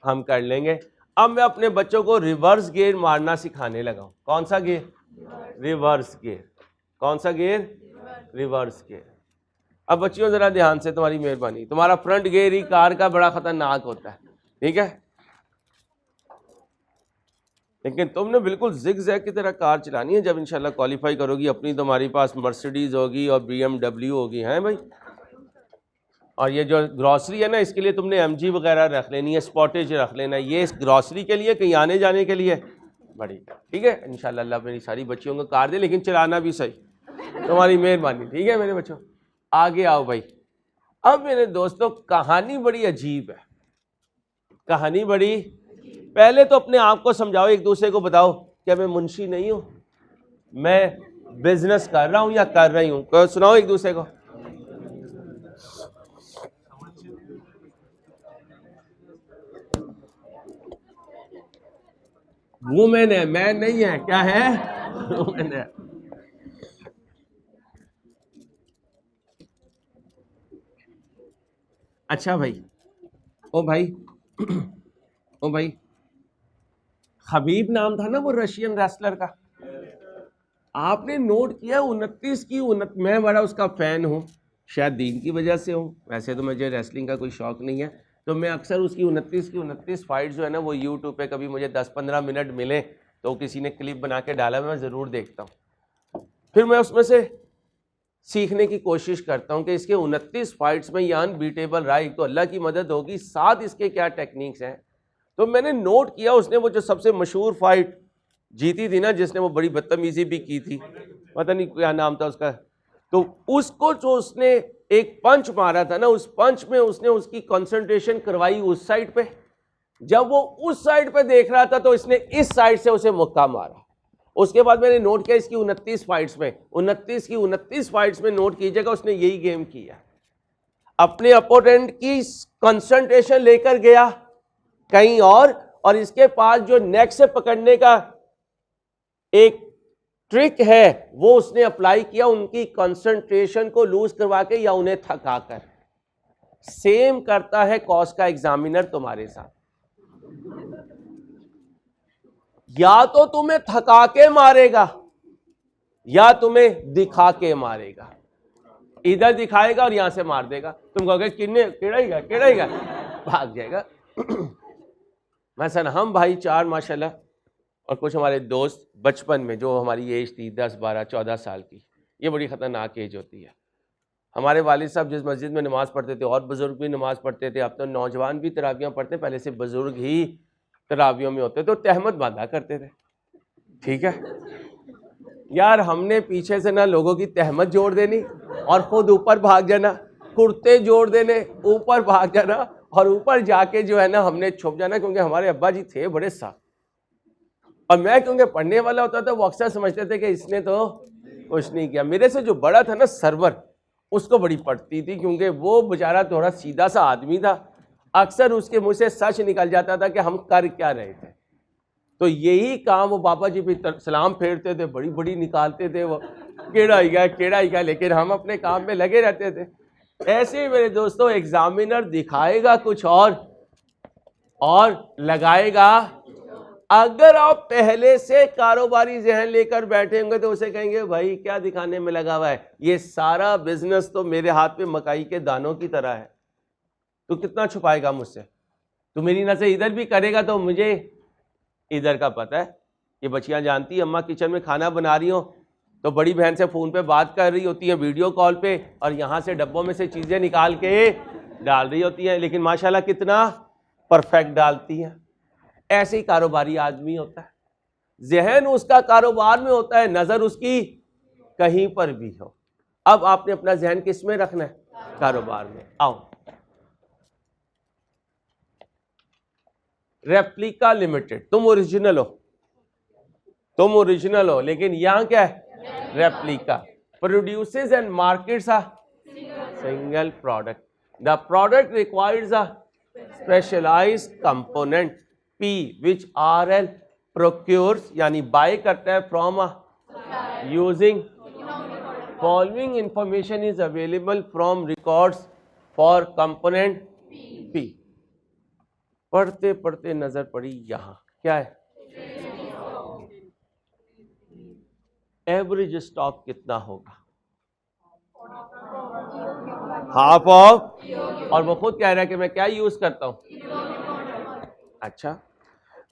हम कर लेंगे। अब मैं अपने बच्चों को रिवर्स गियर मारना सिखाने लगा हूं। कौन सा गियर? Reverse gear. कौन सा गियर? Reverse gear. अब बच्चियों जरा ध्यान से, तुम्हारी मेहरबानी, तुम्हारा फ्रंट गियर ही कार का बड़ा खतरनाक होता है, ठीक है, लेकिन तुमने बिल्कुल जिग जैग की तरह कार चलानी है। जब इंशाल्लाह क्वालिफाई करोगी अपनी, तुम्हारे पास मर्सिडीज होगी और BMW होगी, हैं भाई। और ये जो ग्रॉसरी है ना, इसके लिए तुमने MG वगैरह रख लेनी है, स्पॉटेज रख लेना है। ये इस ग्रॉसरी के लिए, कहीं आने जाने के लिए बड़ी, ठीक है। इंशाल्लाह अल्लाह मेरी सारी बच्चियों को कार दे, लेकिन चलाना भी सही, तुम्हारी मेहरबानी, ठीक है मेरे बच्चों। आगे आओ भाई। अब मेरे दोस्तों कहानी बड़ी अजीब है, कहानी बड़ी। पहले तो अपने आप को समझाओ, एक दूसरे को बताओ क्या मैं मुंशी नहीं हूं, मैं बिजनेस कर रहा हूं या कर रही हूं। सुनाओ एक दूसरे को। वुमेन है, मैन नहीं है। क्या है? वुमेन है। अच्छा भाई, ओ भाई ओ भाई, हबीब नाम था ना वो रशियन रेसलर का, आपने नोट किया 29 की 29, मैं बड़ा उसका फैन हूँ, शायद दीन की वजह से हूँ, वैसे तो मुझे रेसलिंग का कोई शौक नहीं है, तो मैं अक्सर उसकी 29 की 29 फाइट जो है ना वो यूट्यूब पे कभी मुझे 10-15 मिनट मिले तो किसी ने क्लिप बना के डाला, मैं ज़रूर देखता हूँ। फिर मैं उसमें से सीखने की कोशिश करता हूँ कि इसके 29 फाइट्स में ये अनबीटेबल रहा, एक तो अल्लाह की मदद होगी, साथ इसके क्या टेक्निक्स हैं। तो मैंने नोट किया उसने वो जो सबसे मशहूर फाइट जीती थी ना, जिसने वो बड़ी बदतमीजी भी की थी, पता नहीं क्या नाम था उसका, तो उसको जो उसने एक पंच मारा था ना, उस पंच में उसने उसकी कंसंट्रेशन करवाई उस साइड पे। जब वो उस साइड पे देख रहा था तो इसने इस साइड से उसे मुक्का मारा। उसके बाद मैंने नोट किया इसकी 29 फाइट्स में, 29 की 29 फाइट्स में नोट कीजिएगा उसने यही गेम किया, अपने अपोनेंट की कंसंट्रेशन लेकर गया कहीं और इसके पास जो नेक से पकड़ने का एक ट्रिक है वो उसने अप्लाई किया, उनकी कंसंट्रेशन को लूज करवा के या उन्हें थका कर। सेम करता है कॉस का एग्जामिनर तुम्हारे साथ, या तो तुम्हें थका के मारेगा या तुम्हें दिखा के मारेगा। इधर दिखाएगा और यहां से मार देगा, तुम कहोगे किन्ने केड़ा भाग जाएगा। मसलन हम भाई 4 माशाल्लाह और कुछ हमारे दोस्त बचपन में, जो हमारी एज थी 10, 12, 14 साल की, ये बड़ी ख़तरनाक एज होती है। हमारे वालिद साहब जिस मस्जिद में नमाज़ पढ़ते थे और बुज़ुर्ग भी नमाज़ पढ़ते थे, अब तो नौजवान भी तरावियाँ पढ़ते, पहले से बुज़ुर्ग ही तरावियों में होते तो तहमत बांधा करते थे, ठीक है यार। हमने पीछे से ना लोगों की तहमत जोड़ देनी और ख़ुद ऊपर भाग जाना, कुर्ते जोड़ देने, ऊपर भाग जाना और ऊपर जाके जो है ना हमने छुप जाना, क्योंकि हमारे अब्बा जी थे बड़े सख्त, और मैं क्योंकि पढ़ने वाला होता था वो अक्सर समझते थे कि इसने तो कुछ नहीं किया। मेरे से जो बड़ा था ना सरवर, उसको बड़ी पड़ती थी, क्योंकि वो बेचारा थोड़ा सीधा सा आदमी था, अक्सर उसके मुंह से सच निकल जाता था कि हम कर क्या रहे थे। तो यही काम वो बाबा जी भी सलाम फेरते थे, बड़ी बड़ी निकालते थे, वो केड़ा ही गया, लेकिन हम अपने काम में लगे रहते थे। ऐसे ही मेरे दोस्तों एग्जामिनर दिखाएगा कुछ और लगाएगा। अगर आप पहले से कारोबारी जहन लेकर बैठे होंगे तो उसे कहेंगे भाई क्या दिखाने में लगा हुआ है, ये सारा बिजनेस तो मेरे हाथ पे मकाई के दानों की तरह है, तो कितना छुपाएगा मुझसे। तो मेरी नजर इधर भी करेगा तो मुझे इधर का पता है। ये बच्चियां जानती है, अम्मा किचन में खाना बना रही हो तो बड़ी बहन से फ़ोन पे बात कर रही होती है वीडियो कॉल पे, और यहाँ से डब्बों में से चीज़ें निकाल के डाल रही होती हैं, लेकिन माशाल्लाह कितना परफेक्ट डालती हैं। ऐसे ही कारोबारी आदमी होता है, जहन उसका कारोबार में होता है, नज़र उसकी कहीं पर भी हो। अब आपने अपना जहन किस में रखना है? कारोबार में। आओ रेप्लिका लिमिटेड, तुम ओरिजिनल हो, लेकिन यहां क्या है, replica. Produces and markets a single product, the product requires a specialised component P which R L procures, यानी बाय करता है from using following information is available from records for component P. पढ़ते पढ़ते नजर पड़ी यहां क्या है, एवरेज स्टॉक कितना होगा, हाफ ऑफ, और वो खुद कह रहा है कि मैं क्या यूज करता हूं। अच्छा,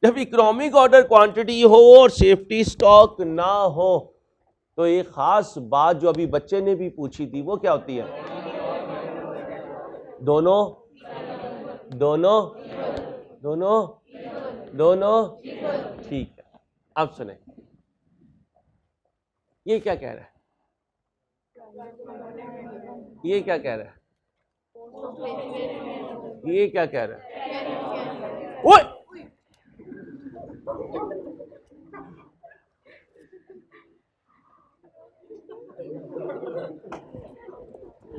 जब इकोनॉमिक ऑर्डर क्वांटिटी हो और सेफ्टी स्टॉक ना हो तो एक खास बात जो अभी बच्चे ने भी पूछी थी वो क्या होती है, दोनों दोनों दोनों दोनों ठीक है। अब सुने, ये क्या कह रहा है, ये क्या कह रहा है, ये क्या कह रहा है, ओए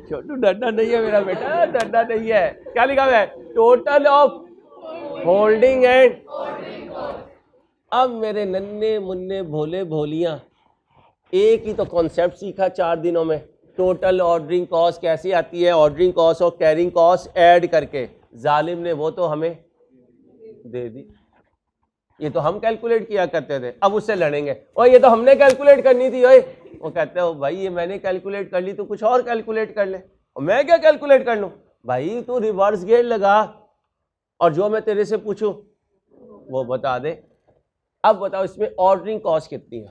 छोटू डरना नहीं है मेरा बेटा, डरना नहीं है। क्या लिखा हुआ है, टोटल ऑफ होल्डिंग एंड, अब मेरे नन्हे मुन्ने भोले भोलियां एक ही तो कॉन्सेप्ट सीखा 4 दिनों में, टोटल ऑर्डरिंग कॉस्ट कैसी आती है, ऑर्डरिंग कॉस्ट और कैरिंग कॉस्ट ऐड करके, जालिम ने वो तो हमें दे दी, ये तो हम कैलकुलेट किया करते थे, अब उससे लड़ेंगे, और ये तो हमने कैलकुलेट करनी थी। ओए वो कहते हो भाई ये मैंने कैलकुलेट कर ली, तो कुछ और कैलकुलेट कर ले, और मैं क्या कैलकुलेट कर लूं, भाई तू रिवर्स गेयर लगा और जो मैं तेरे से पूछूं वो बता दे। अब बताओ इसमें ऑर्डरिंग कॉस्ट कितनी है,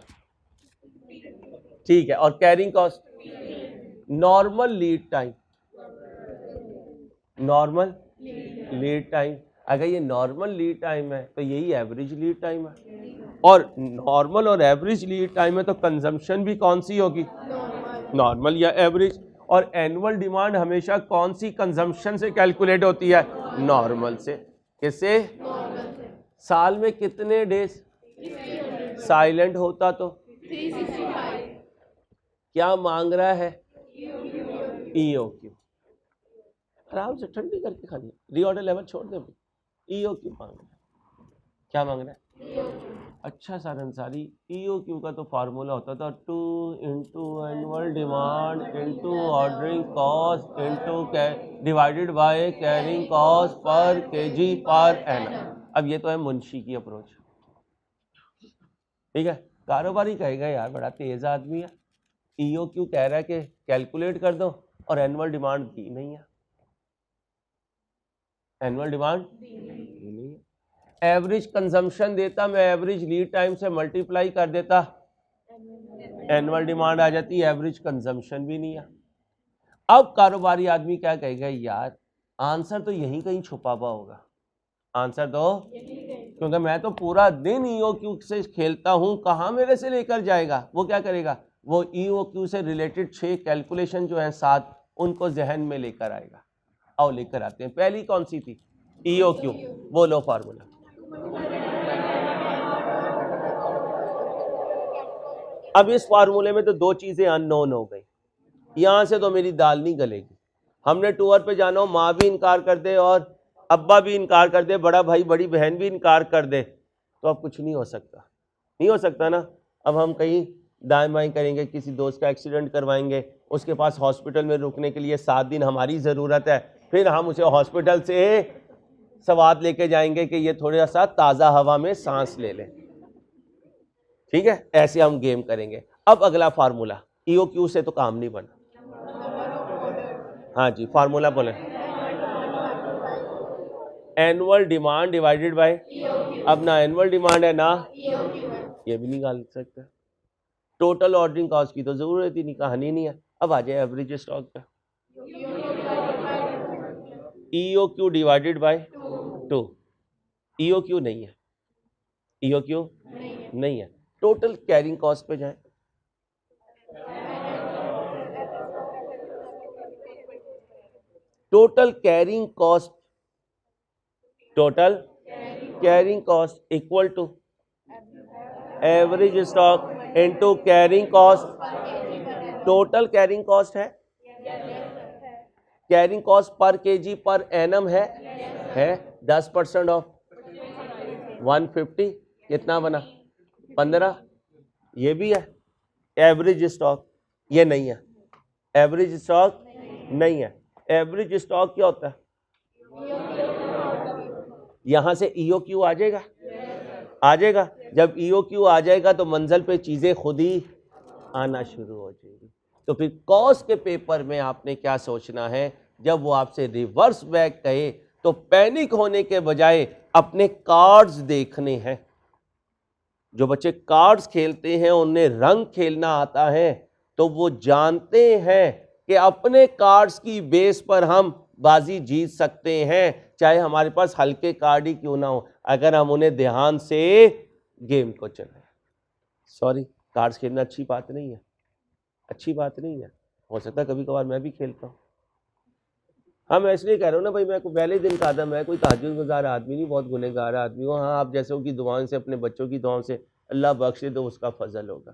ठीक है, और carrying cost, normal lead time, normal lead time, अगर ये नॉर्मल लीड टाइम है तो यही एवरेज लीड टाइम है, और नॉर्मल और एवरेज लीड टाइम है तो कंजम्पशन भी कौन सी होगी, नॉर्मल या एवरेज, और एनुअल डिमांड हमेशा कौन सी कंजम्पशन से कैलकुलेट होती है, नॉर्मल से। किससे, साल में कितने डेज साइलेंट होता तो क्या मांग रहा है, ईओक्यू, आराम से ठंडी करके खानी, रीऑर्डर लेवल छोड़ दे, ईओक्यू मांग रहा है, क्या मांग रहा है, अच्छा सर अंसारी, ईओक्यू का तो फार्मूला होता था 2 into annual demand into ordering cost into divided by carrying cost per KG per annum. अब ये तो है मुंशी की अप्रोच, ठीक है, कारोबारी कहेगा यार बड़ा तेज आदमी है, ईओक्यू कह रहा है कि कैलकुलेट कर दो और एनुअल डिमांड दी नहीं है, एनुअल डिमांड नहीं है, एवरेज कंजम्पशन देता, मैं एवरेज लीड टाइम से मल्टीप्लाई कर देता, एनुअल डिमांड आ जाती, एवरेज कंजम्पशन भी नहीं है। अब कारोबारी आदमी क्या कहेगा, यार आंसर तो यहीं कहीं छुपा हुआ होगा, आंसर तो, क्योंकि मैं तो पूरा दिन ईओक्यू से खेलता हूं, कहां मेरे से लेकर जाएगा, वो क्या करेगा, वो ईओक्यू से रिलेटेड 6 कैलकुलेशन जो है 7 उनको जहन में लेकर आएगा। आओ लेकर आते हैं, पहली कौन सी थी, ईओक्यू, बोलो फार्मूला, अब इस फार्मूले में तो 2 चीजें अननोन हो गई, यहां से तो मेरी दाल नहीं गलेगी, हमने टूर पे जाना हो, माँ भी इनकार कर दे और अब्बा भी इनकार कर दे, बड़ा भाई बड़ी बहन भी इनकार कर दे, तो अब कुछ नहीं हो सकता, नहीं हो सकता ना। अब हम कहीं दाएं बाएं करेंगे, किसी दोस्त का एक्सीडेंट करवाएंगे, उसके पास हॉस्पिटल में रुकने के लिए 7 दिन हमारी ज़रूरत है, फिर हम उसे हॉस्पिटल से सवाद लेके जाएंगे कि ये थोड़ा सा ताज़ा हवा में सांस ले लें, ठीक है, ऐसे हम गेम करेंगे। अब अगला फार्मूला, ईओक्यू से तो काम नहीं बना, हाँ जी फार्मूला बोले, एनुअल डिमांड डिवाइडेड बाय, अब ना एनुअल डिमांड है ना ये भी निकाल सकते हैं, टोटल ऑर्डरिंग कॉस्ट की तो जरूरत ही नहीं, कहानी नहीं है। अब आ जाए एवरेज स्टॉक पे, ईओक्यू डिवाइडेड बाय 2, ईओक्यू नहीं है, ईओक्यू नहीं है, टोटल कैरिंग कॉस्ट पे जाए, total carrying cost, total carrying cost equal to average stock into carrying cost. Total carrying cost है, carrying cost per KG per annum है 10% of 150 कितना बना 15। ये भी है एवरेज स्टॉक, ये नहीं है एवरेज स्टॉक नहीं है। एवरेज स्टॉक क्या होता है? यहां से EOQ आ जाएगा, आ जाएगा। जब EOQ आ जाएगा तो मंजिल पे चीजें खुद ही आना शुरू हो जाएगी। तो फिर कॉस्ट के पेपर में आपने क्या सोचना है, जब वो आपसे रिवर्स बैक कहे तो पैनिक होने के बजाय अपने कार्ड्स देखने हैं। जो बच्चे कार्ड्स खेलते हैं उन्हें रंग खेलना आता है, तो वो जानते हैं कि अपने कार्ड्स की बेस पर हम बाजी जीत सकते हैं, चाहे हमारे पास हल्के कार्ड ही क्यों ना हो, अगर हम उन्हें ध्यान से गेम को चलाएं। सॉरी, कार्ड्स खेलना अच्छी बात नहीं है, अच्छी बात नहीं है। हो सकता है कभी कभार मैं भी खेलता हूँ। हाँ, मैं इसलिए कह रहा हूँ ना भाई, मैं कोई पहले दिन का था, मैं कोई तहज्जुद गुज़ार आदमी नहीं, बहुत गुनहगार आदमी हूँ। हाँ, आप जैसों की दुआओं से, अपने बच्चों की दुआओं से अल्लाह बख्शे तो उसका फजल होगा।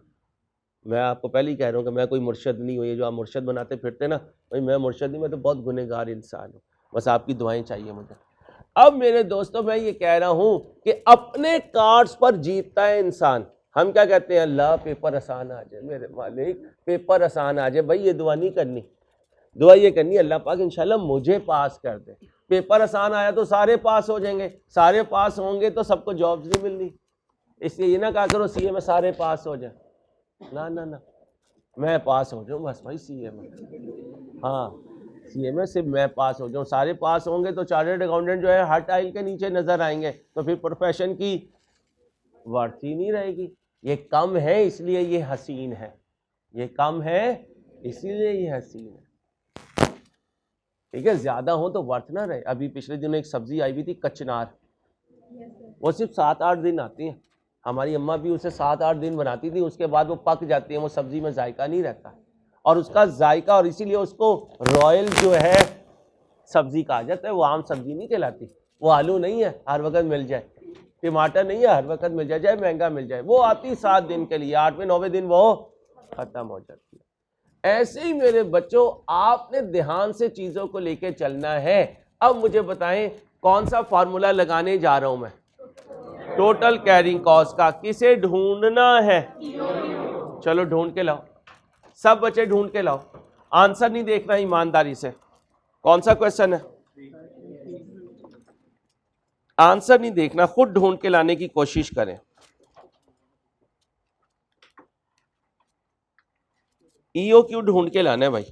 मैं आपको पहले ही कह रहा हूँ कि मैं कोई मुर्शद नहीं हूँ। ये जो आप मुर्शद बनाते फिरते ना, भाई मैं मुर्शद नहीं, मैं तो बहुत गुनहगार इंसान हूँ, बस आपकी दुआएं चाहिए मुझे। अब मेरे दोस्तों, मैं ये कह रहा हूँ कि अपने कार्ड्स पर जीतता है इंसान। हम क्या कहते हैं? अल्लाह पेपर आसान आ जाए, मेरे मालिक पेपर आसान आ जाए। भाई ये दुआ नहीं करनी, दुआ ये करनी अल्लाह पाक इंशाल्लाह मुझे पास कर दे। पेपर आसान आया तो सारे पास हो जाएंगे, सारे पास होंगे तो सबको जॉब्स नहीं मिलनी। इसलिए ये ना कहा करो सीए में सारे पास हो जाए, ना ना ना, मैं पास हो जाऊँ बस भाई सीए में। हाँ, सीए में सिर्फ मैं पास हो जाऊँ, सारे पास होंगे तो चार्टर्ड अकाउंटेंट जो है हर टाइल के नीचे नजर आएंगे, तो फिर प्रोफेशन की वर्थ ही नहीं रहेगी। ये कम है इसलिए ये हसीन है, ये कम है इसीलिए ये हसीन है। ठीक है, ज्यादा हो तो वर्थ ना रहे। अभी पिछले दिनों एक सब्जी आई हुई थी कचनार, वो सिर्फ 7-8 दिन आती है। हमारी अम्मा भी उसे 7-8 दिन बनाती थी, उसके बाद वो पक जाती है, वो सब्जी में जायका नहीं रहता और उसका जायका, और इसीलिए उसको रॉयल जो है सब्जी कहा जाता है। वो आम सब्जी नहीं कहलाती, वो आलू नहीं है हर वक्त मिल जाए, टमाटर नहीं है हर वक्त मिल जाए, चाहे महंगा मिल जाए, वो आती 7 दिन के लिए, 8वें-9वें दिन वो खत्म हो जाती है। ऐसे ही मेरे बच्चों, आपने ध्यान से चीजों को लेके चलना है। अब मुझे बताएं कौन सा फार्मूला लगाने जा रहा हूं मैं? टोटल कैरिंग कॉस्ट का। किसे ढूंढना है? चलो ढूंढ के लाओ, सब बच्चे ढूंढ के लाओ। आंसर नहीं देखना ईमानदारी से, कौन सा क्वेश्चन है, आंसर नहीं देखना, खुद ढूंढ के लाने की कोशिश करें। EOQ ढूंढ के लाना है भाई।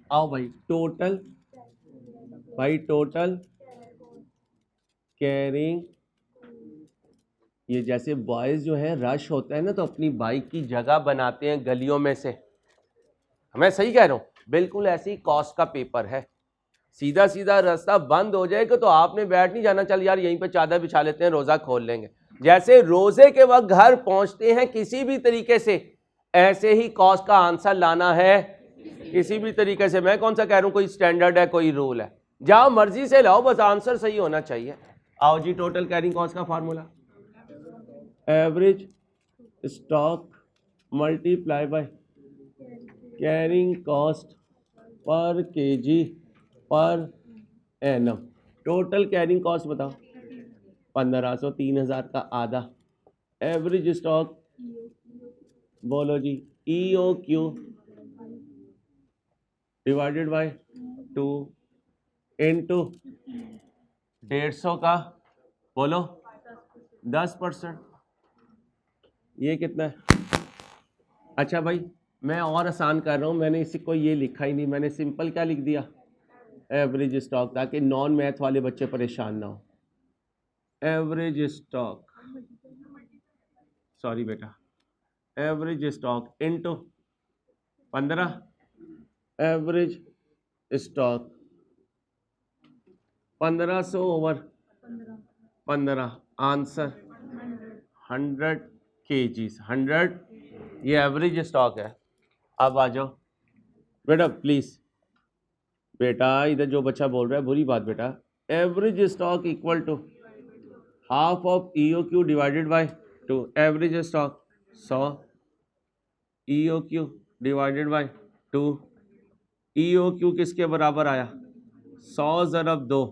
आओ भाई, टोटल, भाई टोटल कैरिंग, ये जैसे बॉयज जो है रश होता है ना, तो अपनी बाइक की जगह बनाते हैं गलियों में से। मैं सही कह रहा हूँ? बिल्कुल ऐसी कॉस्ट का पेपर है। सीधा सीधा रास्ता बंद हो जाएगा तो आपने बैठ नहीं जाना, चल यार यहीं पे चादर बिछा लेते हैं, रोजा खोल लेंगे। जैसे रोजे के वक्त घर पहुंचते हैं किसी भी तरीके से, ऐसे ही कॉस्ट का आंसर लाना है किसी भी तरीके से। मैं कौन सा कह रहा हूं कोई स्टैंडर्ड है, कोई रूल है, जहां मर्जी से लाओ, बस आंसर सही होना चाहिए। आओ जी, टोटल कैरिंग कॉस्ट का formula, average stock multiply by carrying cost per KG per annum. Total carrying cost बताओ, 1500, 3000 का आधा। एवरेज स्टॉक बोलो जी, EOQ डिवाइडेड बाय 2 इंटू 150 का बोलो 10%, ये कितना है? अच्छा भाई, मैं और आसान कर रहा हूँ, मैंने इसी को ये लिखा ही नहीं, मैंने सिंपल क्या लिख दिया, एवरेज स्टॉक, ताकि नॉन मैथ वाले बच्चे परेशान ना हो। एवरेज स्टॉक, सॉरी बेटा, average stock into 15 average stock 1500 over 15, answer 100 kgs, 100, ये एवरेज स्टॉक है। अब आ जाओ बेटा प्लीज, बेटा इधर जो बच्चा बोल रहा है बुरी बात बेटा। Average stock equal to half of EOQ divided by 2। Average stock 100, EOQ divided by 2। EOQ किसके बराबर आया? 100 ज़रब 2।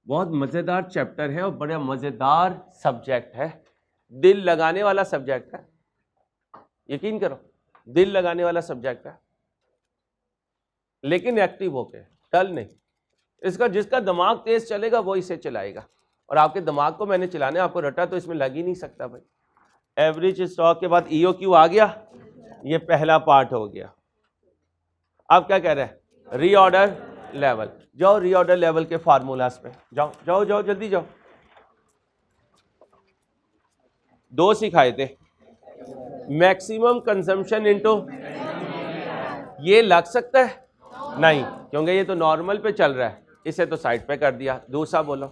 बहुत मज़ेदार चैप्टर है और बड़ा मज़ेदार सब्जेक्ट है, दिल लगाने वाला सब्जेक्ट है, यकीन करो दिल लगाने वाला सब्जेक्ट है, लेकिन एक्टिव होके, टल नहीं। इसका जिसका दिमाग तेज चलेगा वो इसे चलाएगा, और आपके दिमाग को मैंने चलाने आपको रटा तो इसमें लग ही नहीं सकता भाई। एवरेज स्टॉक के बाद EOQ आ गया, ये पहला पार्ट हो गया। अब क्या कह रहे हैं? Reorder level. जाओ रीऑर्डर लेवल के फार्मूलाज पे जाओ जाओ जाओ जल्दी जाओ। 2 सिखाए थे, मैक्सिमम कंजम्पशन इनटू, ये लग सकता है नहीं क्योंकि ये तो नॉर्मल पे चल रहा है, इसे तो साइड पे कर दिया। दूसरा बोलो,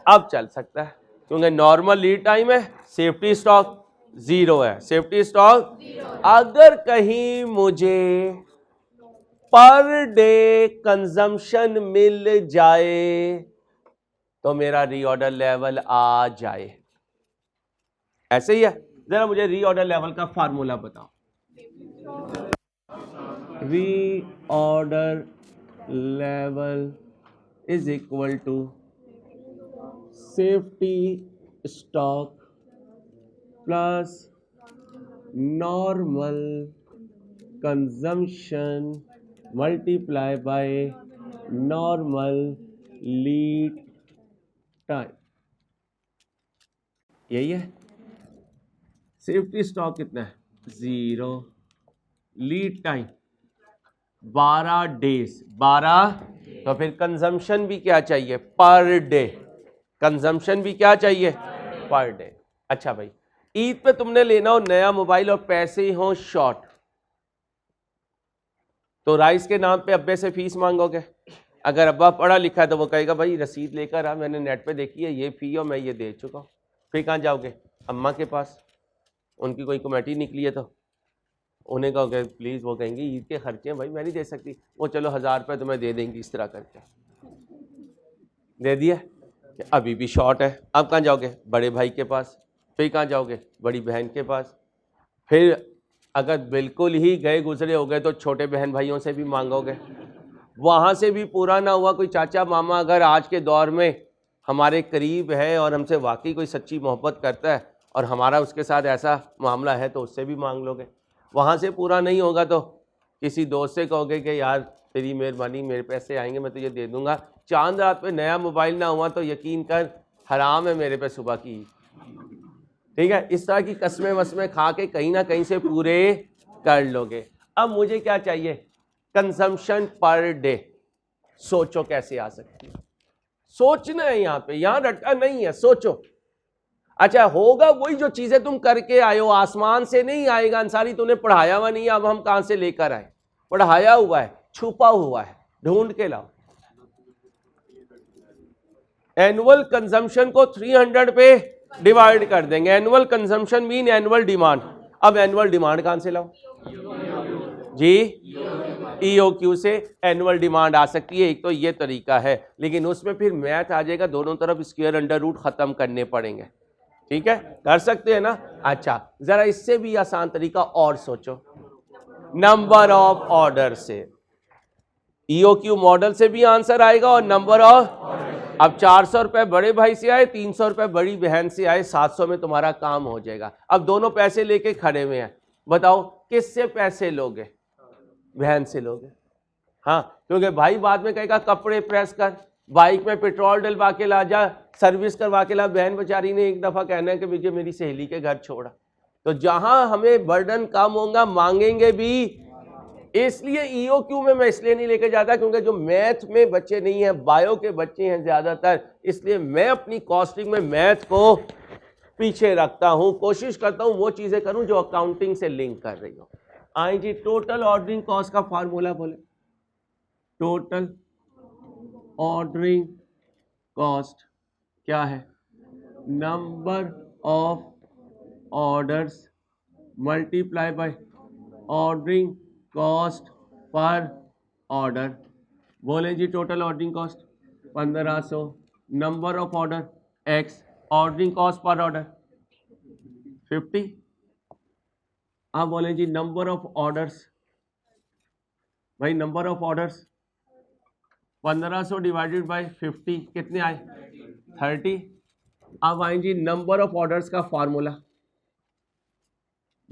अब चल सकता है क्योंकि नॉर्मल लीड टाइम है, सेफ्टी स्टॉक 0 है, सेफ्टी स्टॉक। अगर कहीं मुझे पर डे कंजम्पशन मिल जाए तो मेरा रीऑर्डर लेवल आ जाए, ऐसे ही है। जरा मुझे रीऑर्डर लेवल का फार्मूला बताओ। Reorder level is equal to safety stock plus normal consumption multiply by normal lead time. यही है। सेफ्टी स्टॉक कितना है? 0। Lead time 12 days, 12। तो फिर कंजम्पशन भी क्या चाहिए? Per day. कंजम्पशन भी क्या चाहिए? Per day. अच्छा भाई, ईद पे तुमने लेना हो नया मोबाइल और पैसे ही हो शॉर्ट, तो राइस के नाम पे अब्बे से फीस मांगोगे? अगर अब्बा पढ़ा लिखा है तो वो कहेगा भाई रसीद लेकर आ, मैंने नेट पे देखी है, ये फी और मैं ये दे चुका हूँ। फिर कहाँ जाओगे? अम्मा के पास, उनकी कोई कमेटी निकली है तो उन्हें कहोगे प्लीज़, वो कहेंगे ईद के खर्चे हैं भाई मैं नहीं दे सकती, वो चलो 1000 रुपये तुम्हें दे देंगी, इस तरह करके दे दिया। अभी भी शॉर्ट है, अब कहाँ जाओगे? बड़े भाई के पास। फिर कहाँ जाओगे? बड़ी बहन के पास। फिर अगर बिल्कुल ही गए गुजरे हो गए तो छोटे बहन भाइयों से भी मांगोगे, वहाँ से भी पूरा ना हुआ, कोई चाचा मामा अगर आज के दौर में हमारे करीब है और हमसे वाकई कोई सच्ची मोहब्बत करता है और हमारा उसके साथ ऐसा मामला है तो उससे भी मांग लोगे। वहाँ से पूरा नहीं होगा तो किसी दोस्त से कहोगे कि यार तेरी मेहरबानी, मेरे पैसे आएंगे मैं तुझे दे दूंगा। चांद रात पे नया मोबाइल ना हुआ तो यकीन कर हराम है मेरे पे सुबह की। ठीक है, इस तरह की कस्में वस्में खा के कहीं ना कहीं से पूरे कर लोगे। अब मुझे क्या चाहिए? Consumption per day. सोचो कैसे आ सकती है, सोचना है यहाँ पे, यहाँ रटा नहीं है, सोचो। अच्छा होगा वही जो चीजें तुम करके आए हो, आसमान से नहीं आएगा। अंसारी तूने पढ़ाया हुआ नहीं है, अब हम कहां से लेकर आए? पढ़ाया हुआ है, छुपा हुआ है, ढूंढ के लाओ। एनुअल कंजम्पशन को 300 पे डिवाइड कर देंगे। Annual consumption mean annual demand. अब एनुअल डिमांड कहां से लाओ जी? EOQ से एनुअल डिमांड आ सकती है। एक तो ये तरीका है, लेकिन उसमें फिर मैथ आ जाएगा, दोनों तरफ स्क्वायर अंडर रूट खत्म करने पड़ेंगे। ठीक है, कर सकते हैं ना? अच्छा जरा इससे भी आसान तरीका और सोचो, नंबर ऑफ ऑर्डर से। EOQ मॉडल से भी आंसर आएगा और नंबर ऑफ। अब 400 रुपए बड़े भाई से आए, 300 रुपए बड़ी बहन से आए, 700 में तुम्हारा काम हो जाएगा। अब दोनों पैसे लेके खड़े हुए हैं, बताओ किससे पैसे लोगे? बहन से लोगे। हाँ, क्योंकि भाई बाद में कहेगा कपड़े प्रेस कर, बाइक में पेट्रोल डलवा के ला जा, सर्विस करवा के ला। बहन बेचारी ने एक दफ़ा कहना है कि मुझे मेरी सहेली के घर छोड़ा। तो जहां हमें बर्डन कम होगा मांगेंगे भी। इसलिए EOQ में मैं इसलिए नहीं लेके जाता क्योंकि जो मैथ में बच्चे नहीं हैं, बायो के बच्चे हैं ज़्यादातर, इसलिए मैं अपनी कॉस्टिंग में मैथ को पीछे रखता हूं, कोशिश करता हूं वो चीजें करूं जो अकाउंटिंग से लिंक कर रही हो। आई जी, टोटल ऑर्डरिंग कॉस्ट का फार्मूला बोले। टोटल ऑर्डरिंग कॉस्ट क्या है? Number of orders multiply by ordering cost per order. बोले जी total ordering cost 1500, number of order x, ordering cost per order 50। आप बोले जी नंबर ऑफ ऑर्डर्स, भाई number of orders 1500 divided by 50 कितने आए? 30। अब आए जी नंबर ऑफ ऑर्डर्स का फार्मूला।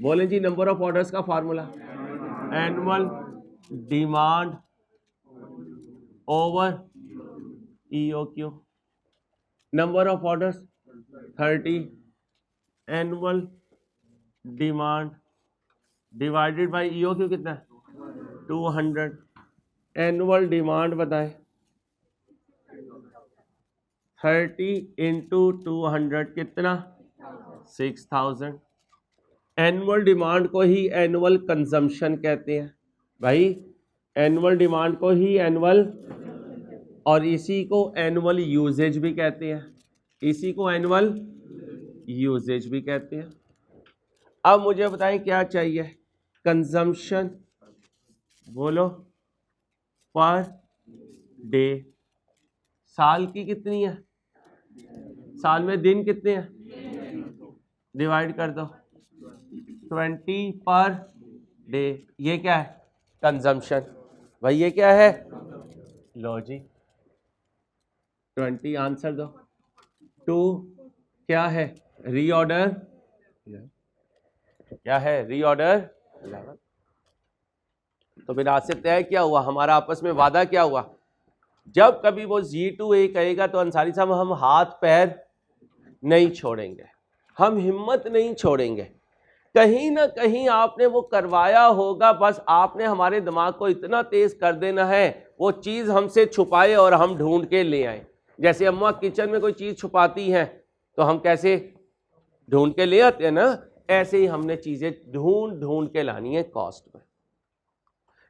बोले जी नंबर ऑफ ऑर्डर्स का formula annual demand over EOQ। Number of orders 30, annual demand divided by EOQ कितना है? 200। एनुअल डिमांड बताएं 30 इंटू 200 कितना? 6000। एनुअल डिमांड को ही एनुअल कंजम्पशन कहते हैं भाई, एनुअल डिमांड को ही एनुअल, और इसी को एनुअल यूजेज भी कहते हैं, इसी को एनुअल यूजेज भी कहते हैं। अब मुझे बताएं क्या चाहिए? कंजम्पशन बोलो पर डे। साल की कितनी है? साल में दिन कितने हैं? डिवाइड कर दो 20 पर डे। ये क्या है? कंजम्पशन। भाई ये क्या है? लो जी 20 आंसर दो। 2 क्या है? रीऑर्डर। क्या है? रीऑर्डर 11। तो बिना से तय क्या हुआ? हमारा आपस में वादा क्या हुआ? जब कभी वो G2A कहेगा तो अंसारी साहब हम हाथ पैर नहीं छोड़ेंगे, हम हिम्मत नहीं छोड़ेंगे। कहीं ना कहीं आपने वो करवाया होगा, बस आपने हमारे दिमाग को इतना तेज कर देना है वो चीज़ हमसे छुपाए और हम ढूंढ के ले आए। जैसे अम्मा किचन में कोई चीज़ छुपाती हैं तो हम कैसे ढूंढ के ले आते हैं ना, ऐसे ही हमने चीज़ें ढूंढ ढूंढ के लानी है कॉस्ट में।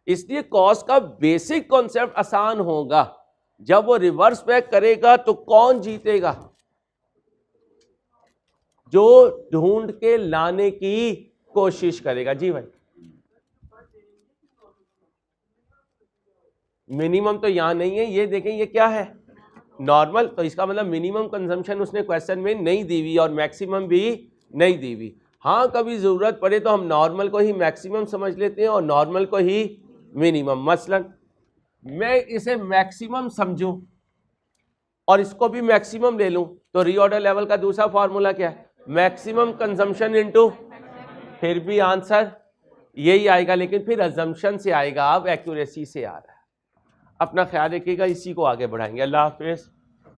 इसलिए कॉस्ट का बेसिक कॉन्सेप्ट आसान होगा। जब वो रिवर्स बैक करेगा तो कौन जीतेगा? जो ढूंढ के लाने की कोशिश करेगा। जी भाई, मिनिमम तो यहां नहीं है, ये देखें ये क्या है? नॉर्मल। तो इसका मतलब मिनिमम कंजम्पशन उसने क्वेश्चन में नहीं दी हुई और मैक्सिमम भी नहीं दी हुई। हाँ, कभी जरूरत पड़े तो हम नॉर्मल को ही मैक्सिमम समझ लेते हैं और नॉर्मल को ही मिनिमम। मसलन मैं इसे मैक्सिमम समझूं और इसको भी मैक्सिमम ले लूं तो रीऑर्डर लेवल का दूसरा फॉर्मूला क्या है? मैक्सिमम कंजम्पशन इनटू, फिर भी आंसर यही आएगा, लेकिन फिर अजम्पशन से आएगा, अब एक्यूरेसी से आ रहा है। अपना ख्याल रखिएगा, इसी को आगे बढ़ाएंगे। अल्लाह हाफिज़।